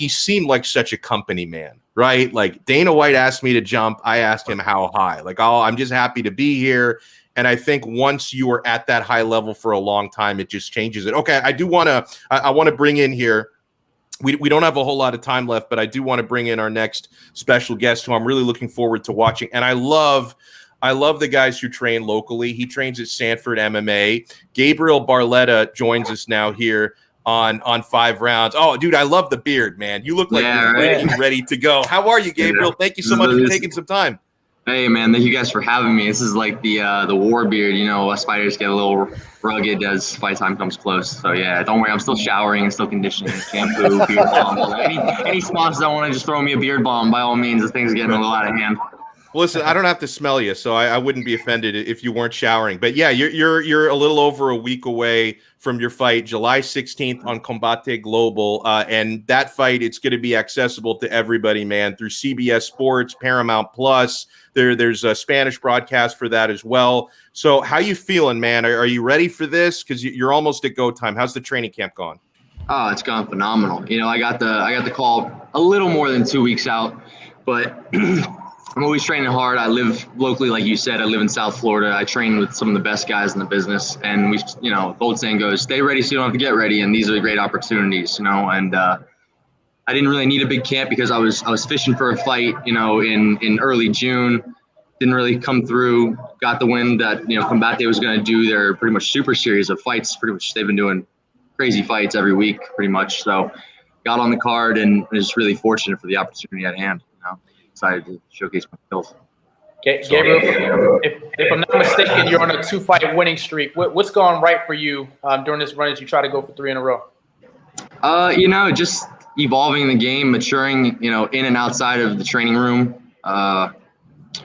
seemed like such a company man, right? Like Dana White asked me to jump. I asked him how high. Like, oh, I'm just happy to be here. And I think once you are at that high level for a long time, it just changes it. Okay, I want to bring in here. We don't have a whole lot of time left, but I do want to bring in our next special guest who I'm really looking forward to watching. And I love the guys who train locally. He trains at Sanford MMA. Gabriel Barletta joins us now here on 5 Rounds. Oh, dude, I love the beard, man. You look like you're ready to go. How are you, Gabriel? Thank you so much for taking some time. Hey, man, thank you guys for having me. This is like the war beard. Us fighters get a little rugged as fight time comes close. So, yeah, don't worry. I'm still showering and still conditioning, shampoo, beard balm. Any sponsors that want to just throw me a beard balm, by all means, this thing's getting a little out of hand. Listen, I don't have to smell you, so I wouldn't be offended if you weren't showering. But yeah, you're a little over a week away from your fight, July 16th on Combate Global, and that fight, it's going to be accessible to everybody, man, through CBS Sports, Paramount Plus. There's a Spanish broadcast for that as well. So how you feeling, man? Are you ready for this? Because you're almost at go time. How's the training camp gone? Oh, it's gone phenomenal. I got the call a little more than 2 weeks out, but I'm always training hard. I live locally, like you said. I live in South Florida. I train with some of the best guys in the business. And the old saying goes, stay ready so you don't have to get ready. And these are great opportunities, and I didn't really need a big camp because I was fishing for a fight, in early June. Didn't really come through. Got the wind that, Combate was going to do their pretty much super series of fights. Pretty much they've been doing crazy fights every week, pretty much. So got on the card and was really fortunate for the opportunity at hand. Excited to showcase my skills. Gabriel, if I'm not mistaken, you're on a 2-fight winning streak. What's going right for you during this run as you try to go for 3 in a row? Just evolving the game, maturing, in and outside of the training room.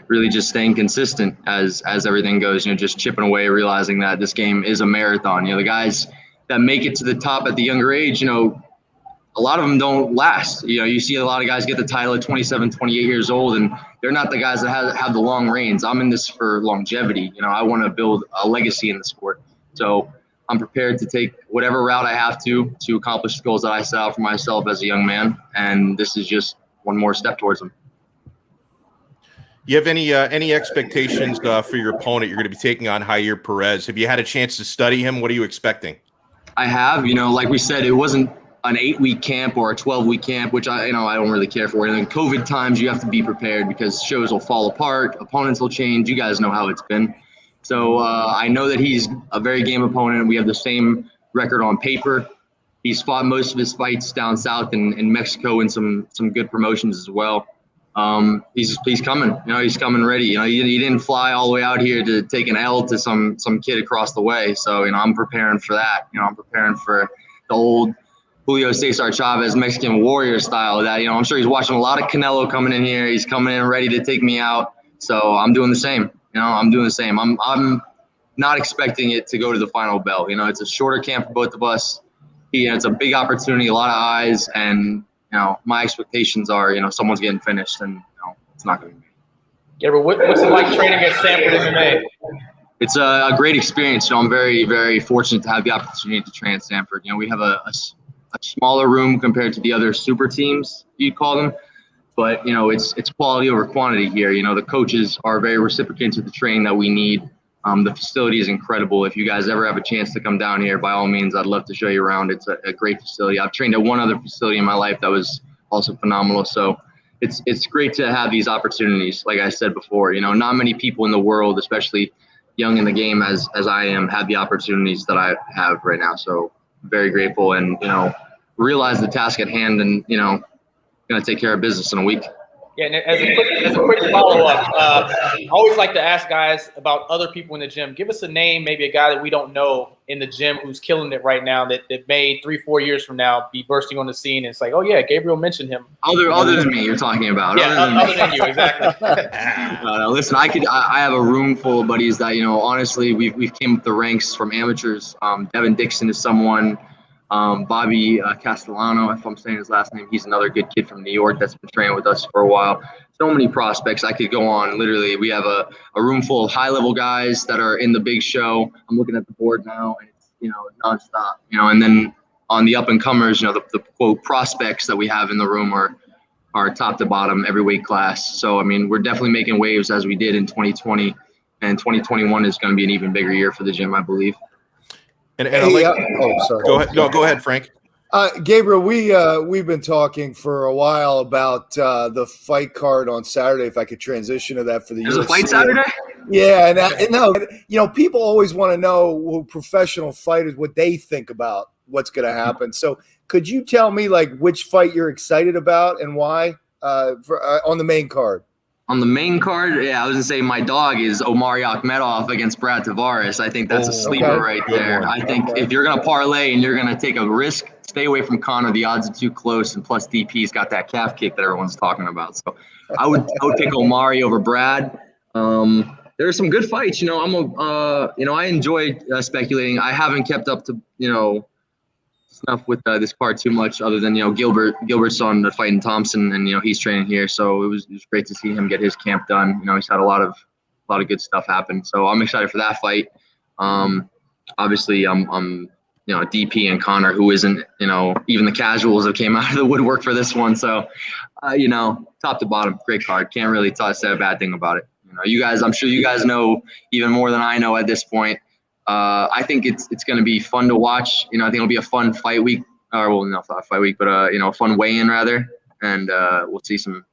Really just staying consistent as everything goes. Just chipping away, realizing that this game is a marathon. The guys that make it to the top at the younger age, a lot of them don't last. You see a lot of guys get the title at 27, 28 years old, and they're not the guys that have the long reigns. I'm in this for longevity. I want to build a legacy in the sport. So I'm prepared to take whatever route I have to accomplish the goals that I set out for myself as a young man. And this is just one more step towards them. You have any expectations for your opponent you're going to be taking on, Jair Perez? Have you had a chance to study him? What are you expecting? I have. Like we said, it wasn't an 8-week camp or a 12-week camp, which I don't really care for. And in COVID times, you have to be prepared because shows will fall apart, opponents will change. You guys know how it's been. So I know that he's a very game opponent. We have the same record on paper. He's fought most of his fights down south in Mexico and some good promotions as well. He's coming. He's coming ready. He didn't fly all the way out here to take an L to some kid across the way. So I'm preparing for that. I'm preparing for the old Julio Cesar Chavez Mexican warrior style. That I'm sure he's watching a lot of Canelo coming in here. He's coming in ready to take me out. So I'm doing the same. I'm doing the same. I'm not expecting it to go to the final bell. It's a shorter camp for both of us. It's a big opportunity, a lot of eyes, and my expectations are someone's getting finished, and it's not going to be me. Gabriel, what's it like training at Sanford MMA? It's a great experience. I'm very, very fortunate to have the opportunity to train at Sanford. We have a smaller room compared to the other super teams, you'd call them. But, it's quality over quantity here. The coaches are very reciprocant to the training that we need. The facility is incredible. If you guys ever have a chance to come down here, by all means, I'd love to show you around. It's a great facility. I've trained at one other facility in my life that was also phenomenal. So it's great to have these opportunities. Like I said before, not many people in the world, especially young in the game as I am, have the opportunities that I have right now. So very grateful and, realize the task at hand and, going to take care of business in a week. Yeah, and as a quick follow-up, I always like to ask guys about other people in the gym. Give us a name, maybe a guy that we don't know in the gym who's killing it right now that may 3-4 years from now be bursting on the scene. And it's like, oh, yeah, Gabriel mentioned him. Other than me, you're talking about. Yeah, other than you, exactly. Listen, I have a room full of buddies that, honestly, we've came up the ranks from amateurs. Devin Dixon is someone. Bobby Castellano, if I'm saying his last name, he's another good kid from New York that's been training with us for a while. So many prospects. I could go on. Literally, we have a room full of high-level guys that are in the big show. I'm looking at the board now, and it's, nonstop. And then on the up-and-comers, the quote prospects that we have in the room are top to bottom, every weight class. So, I mean, we're definitely making waves as we did in 2020, and 2021 is going to be an even bigger year for the gym, I believe. And Hey, sorry. Go ahead. No, go ahead, Frank. Gabriel, we've been talking for a while about the fight card on Saturday. If I could transition to that for the There's UFC. a fight Saturday? Yeah, and no, people always want to know who professional fighters, what they think about what's going to happen. So, could you tell me which fight you're excited about and why on the main card? On the main card, yeah, I was gonna say my dog is Omari Akhmedov against Brad Tavares. I think that's a sleeper right there. I think if you're gonna parlay and you're gonna take a risk, stay away from Conor. The odds are too close, and plus DP's got that calf kick that everyone's talking about. So I would pick Omari over Brad. There are some good fights. I enjoy speculating. I haven't kept up to snuff with this card too much, other than Gilbert's on the fighting Thompson, and he's training here, so it was great to see him get his camp done. He's had a lot of good stuff happen, so I'm excited for that fight. Obviously I'm DP and Conor, who isn't even the casuals that came out of the woodwork for this one. So top to bottom, great card. Can't really say a bad thing about it. You guys, I'm sure you guys know even more than I know at this point. I think it's going to be fun to watch. I think it'll be a fun fight week, not fight week, but a fun weigh-in rather, and we'll see some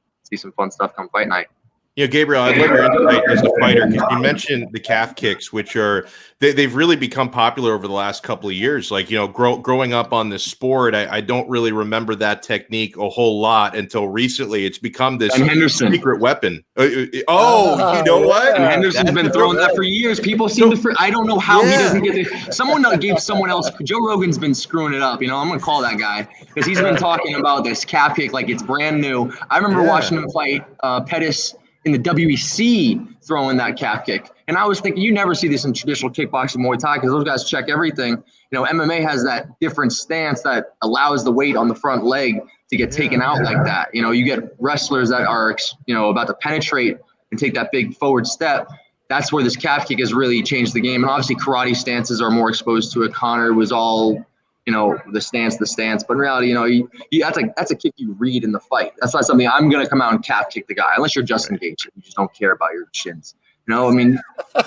fun stuff come fight night. Gabriel, I'd love your insight as a fighter, because you mentioned the calf kicks, which they've really become popular over the last couple of years. Growing up on this sport, I don't really remember that technique a whole lot until recently. It's become this secret weapon. You know what? And Henderson's been throwing that for years. People seem to. I don't know how he doesn't get it. Someone gave someone else. Joe Rogan's been screwing it up. I'm gonna call that guy, because he's been talking about this calf kick like it's brand new. I remember watching him fight Pettis in the WEC, throwing that calf kick. And I was thinking, you never see this in traditional kickboxing, Muay Thai, because those guys check everything. MMA has that different stance that allows the weight on the front leg to get taken out like that. You get wrestlers that are, about to penetrate and take that big forward step. That's where this calf kick has really changed the game. And obviously karate stances are more exposed to it. Conor was all, the stance. But in reality, that's a kick you read in the fight. That's not something I'm going to come out and calf kick the guy, unless you're Justin Gaethje. You just don't care about your shins. You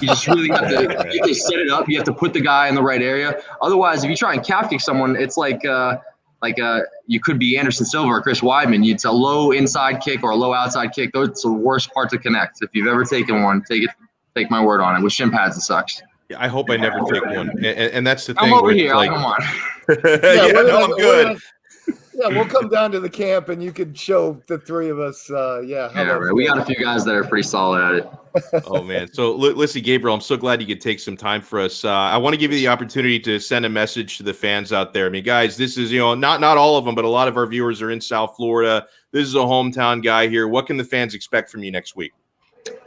just really have to set it up. You have to put the guy in the right area. Otherwise, if you try and calf kick someone, it's like you could be Anderson Silva or Chris Weidman. It's a low inside kick or a low outside kick. Those are the worst part to connect. If you've ever taken one, take my word on it. With shin pads, it sucks. Yeah, I hope I never take one. And that's the thing. I'm over here. Come on. I'm good. We'll come down to the camp and you can show the three of us. Right. We got a few guys that are pretty solid at it. Oh, man. So, listen, Gabriel, I'm so glad you could take some time for us. I want to give you the opportunity to send a message to the fans out there. I mean, guys, this is, not all of them, but a lot of our viewers are in South Florida. This is a hometown guy here. What can the fans expect from you next week?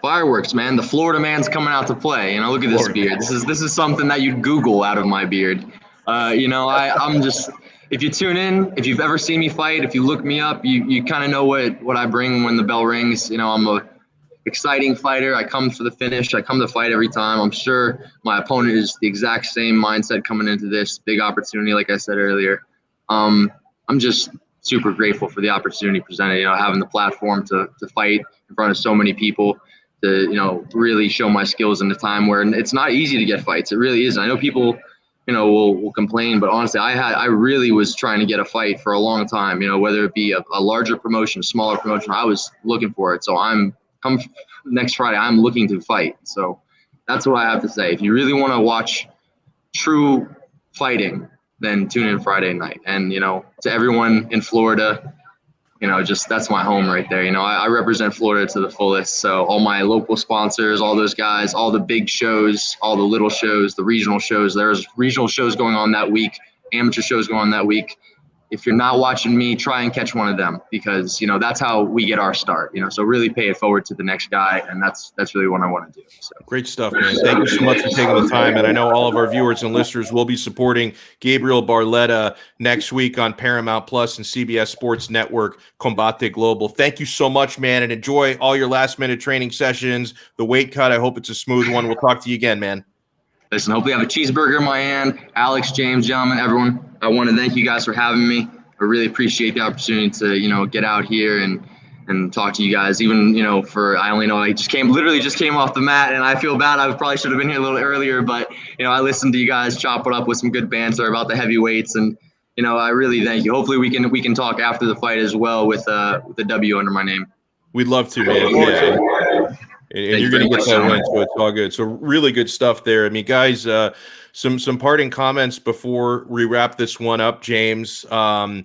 Fireworks, man. The Florida man's coming out to play. Look at this beard. This is something that you'd Google out of my beard. I'm just, if you tune in, if you've ever seen me fight, if you look me up, you kind of know what I bring when the bell rings. I'm a exciting fighter. I come for the finish. I come to fight every time. I'm sure my opponent is the exact same mindset coming into this big opportunity. Like I said earlier, I'm just super grateful for the opportunity presented, having the platform to fight in front of so many people, to, really show my skills in a time where it's not easy to get fights. It really isn't. I know people, will complain, but honestly, I really was trying to get a fight for a long time, whether it be a larger promotion, smaller promotion, I was looking for it. So come next Friday, I'm looking to fight. So that's what I have to say. If you really want to watch true fighting, then tune in Friday night. And, to everyone in Florida, that's my home right there. I represent Florida to the fullest. So all my local sponsors, all those guys, all the big shows, all the little shows, the regional shows, there's regional shows going on that week, amateur shows going on that week. if you're not watching me, try and catch one of them, because, that's how we get our start, so really pay it forward to the next guy. And that's really what I want to do. So great stuff, man. Thank you so much for taking the time. And I know all of our viewers and listeners will be supporting Gabriel Barletta next week on Paramount Plus and CBS Sports Network, Combate Global. Thank you so much, man. And enjoy all your last-minute training sessions, the weight cut. I hope it's a smooth one. We'll talk to you again, man. Listen, hopefully I have a cheeseburger in my hand. Alex, James, gentlemen, everyone, I want to thank you guys for having me. I really appreciate the opportunity to, get out here and talk to you guys. Even, I only know I literally just came off the mat, and I feel bad. I probably should have been here a little earlier, but, I listened to you guys chop it up with some good banter about the heavyweights, and, I really thank you. Hopefully we can talk after the fight as well with the W under my name. We'd love to, man. Yeah. And you're going to get that win, so it's all good. So really good stuff there. I mean, guys, some parting comments before we wrap this one up, James. Are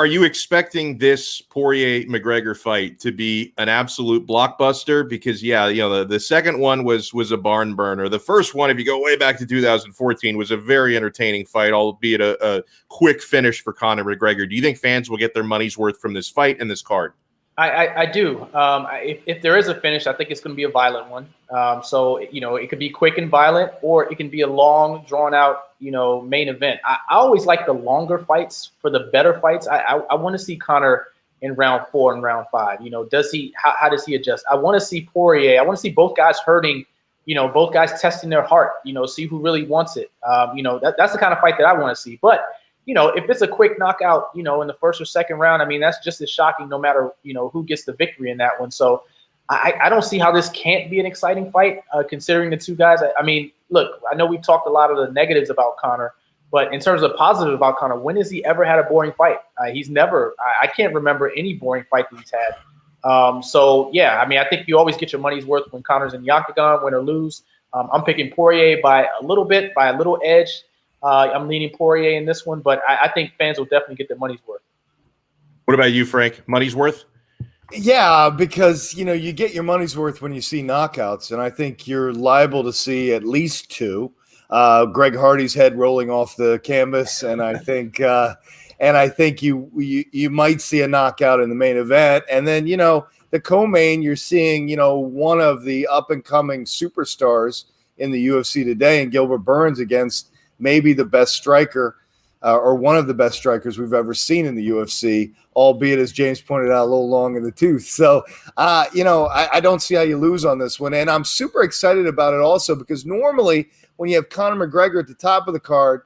you expecting this Poirier-McGregor fight to be an absolute blockbuster? Because, the second one was a barn burner. The first one, if you go way back to 2014, was a very entertaining fight, albeit a quick finish for Conor McGregor. Do you think fans will get their money's worth from this fight and this card? I do. If there is a finish, I think it's going to be a violent one. So, it could be quick and violent, or it can be a long, drawn-out, main event. I always like the longer fights for the better fights. I want to see Conor in round 4 and round 5. Does he? How does he adjust? I want to see Poirier. I want to see both guys hurting. Both guys testing their heart. See who really wants it. That's the kind of fight that I want to see. But if it's a quick knockout, in the first or second round, I mean, that's just as shocking no matter, who gets the victory in that one. So I don't see how this can't be an exciting fight, considering the two guys. I mean, look, I know we've talked a lot of the negatives about Conor, but in terms of positive about Conor, when has he ever had a boring fight? He's never – I can't remember any boring fight that he's had. So, yeah, I mean, I think you always get your money's worth when Conor's in the octagon, win or lose. I'm picking Poirier by a little bit, by a little edge. I'm leaning Poirier in this one, but I think fans will definitely get their money's worth. What about you, Frank? Money's worth? Yeah, because, you get your money's worth when you see knockouts, and I think you're liable to see at least 2. Greg Hardy's head rolling off the canvas, and I think you might see a knockout in the main event. And then, the co-main, you're seeing, one of the up-and-coming superstars in the UFC today, and Gilbert Burns against maybe the best striker or one of the best strikers we've ever seen in the UFC, albeit, as James pointed out, a little long in the tooth. So, I don't see how you lose on this one. And I'm super excited about it also because normally when you have Conor McGregor at the top of the card,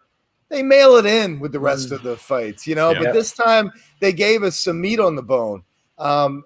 they mail it in with the rest of the fights, But this time they gave us some meat on the bone,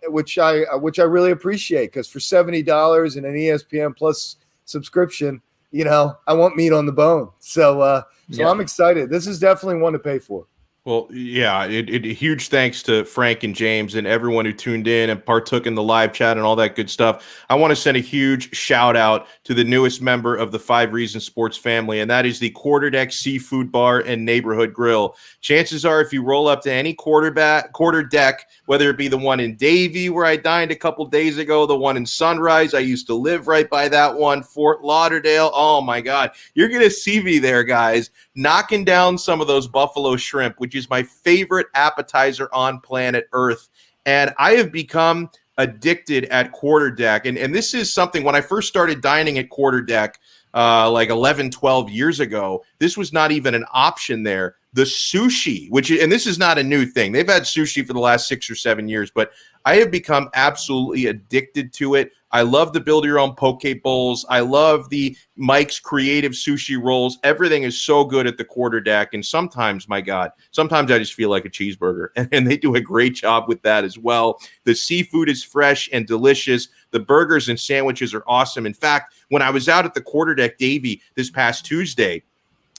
which I really appreciate, because for $70 and an ESPN Plus subscription, I want meat on the bone. So I'm excited. This is definitely one to pay for. Well, yeah, huge thanks to Frank and James and everyone who tuned in and partook in the live chat and all that good stuff. I want to send a huge shout out to the newest member of the 5 Reasons Sports family, and that is the Quarterdeck Seafood Bar and Neighborhood Grill. Chances are, if you roll up to any Quarterdeck, whether it be the one in Davie where I dined a couple days ago, the one in Sunrise, I used to live right by that one, Fort Lauderdale, oh my God, you're going to see me there, guys, knocking down some of those buffalo shrimp, which is my favorite appetizer on planet Earth. And I have become addicted at Quarterdeck. And this is something, when I first started dining at Quarterdeck, like 11, 12 years ago, this was not even an option there. The sushi, and this is not a new thing. They've had sushi for the last 6 or 7 years, but I have become absolutely addicted to it. I love the build your own poke bowls. I love the Mike's creative sushi rolls. Everything is so good at the Quarterdeck. And sometimes, my God, sometimes I just feel like a cheeseburger. And they do a great job with that as well. The seafood is fresh and delicious. The burgers and sandwiches are awesome. In fact, when I was out at the Quarterdeck Davie this past Tuesday,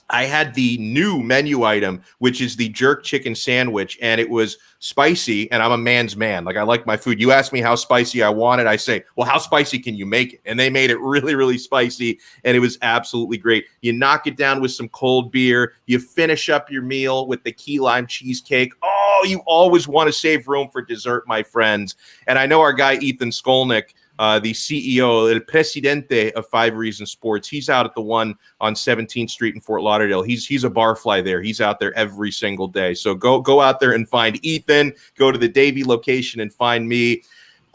I had the new menu item, which is the jerk chicken sandwich, and it was spicy, and I'm a man's man. Like, I like my food. You ask me how spicy I want it, I say, well, how spicy can you make it? And they made it really, really spicy, and it was absolutely great. You knock it down with some cold beer. You finish up your meal with the key lime cheesecake. Oh, you always want to save room for dessert, my friends. And I know our guy Ethan Skolnick the CEO, El Presidente of 5 Reasons Sports. He's out at the one on 17th Street in Fort Lauderdale. He's a barfly there. He's out there every single day. So go out there and find Ethan. Go to the Davie location and find me.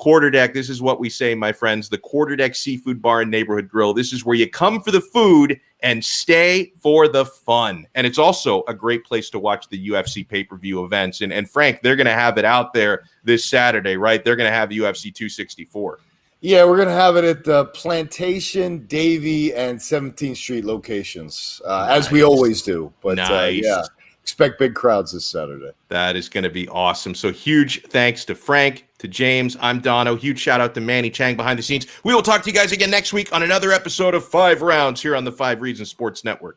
Quarterdeck, this is what we say, my friends, the Quarterdeck Seafood Bar and Neighborhood Grill. This is where you come for the food and stay for the fun. And it's also a great place to watch the UFC pay-per-view events. And Frank, they're going to have it out there this Saturday, right? They're going to have UFC 264. Yeah, we're going to have it at the Plantation, Davie, and 17th Street locations, as we always do. But yeah, expect big crowds this Saturday. That is going to be awesome. So huge thanks to Frank, to James. I'm Donno. Huge shout out to Manny Chang behind the scenes. We will talk to you guys again next week on another episode of 5 Rounds here on the 5 Reasons Sports Network.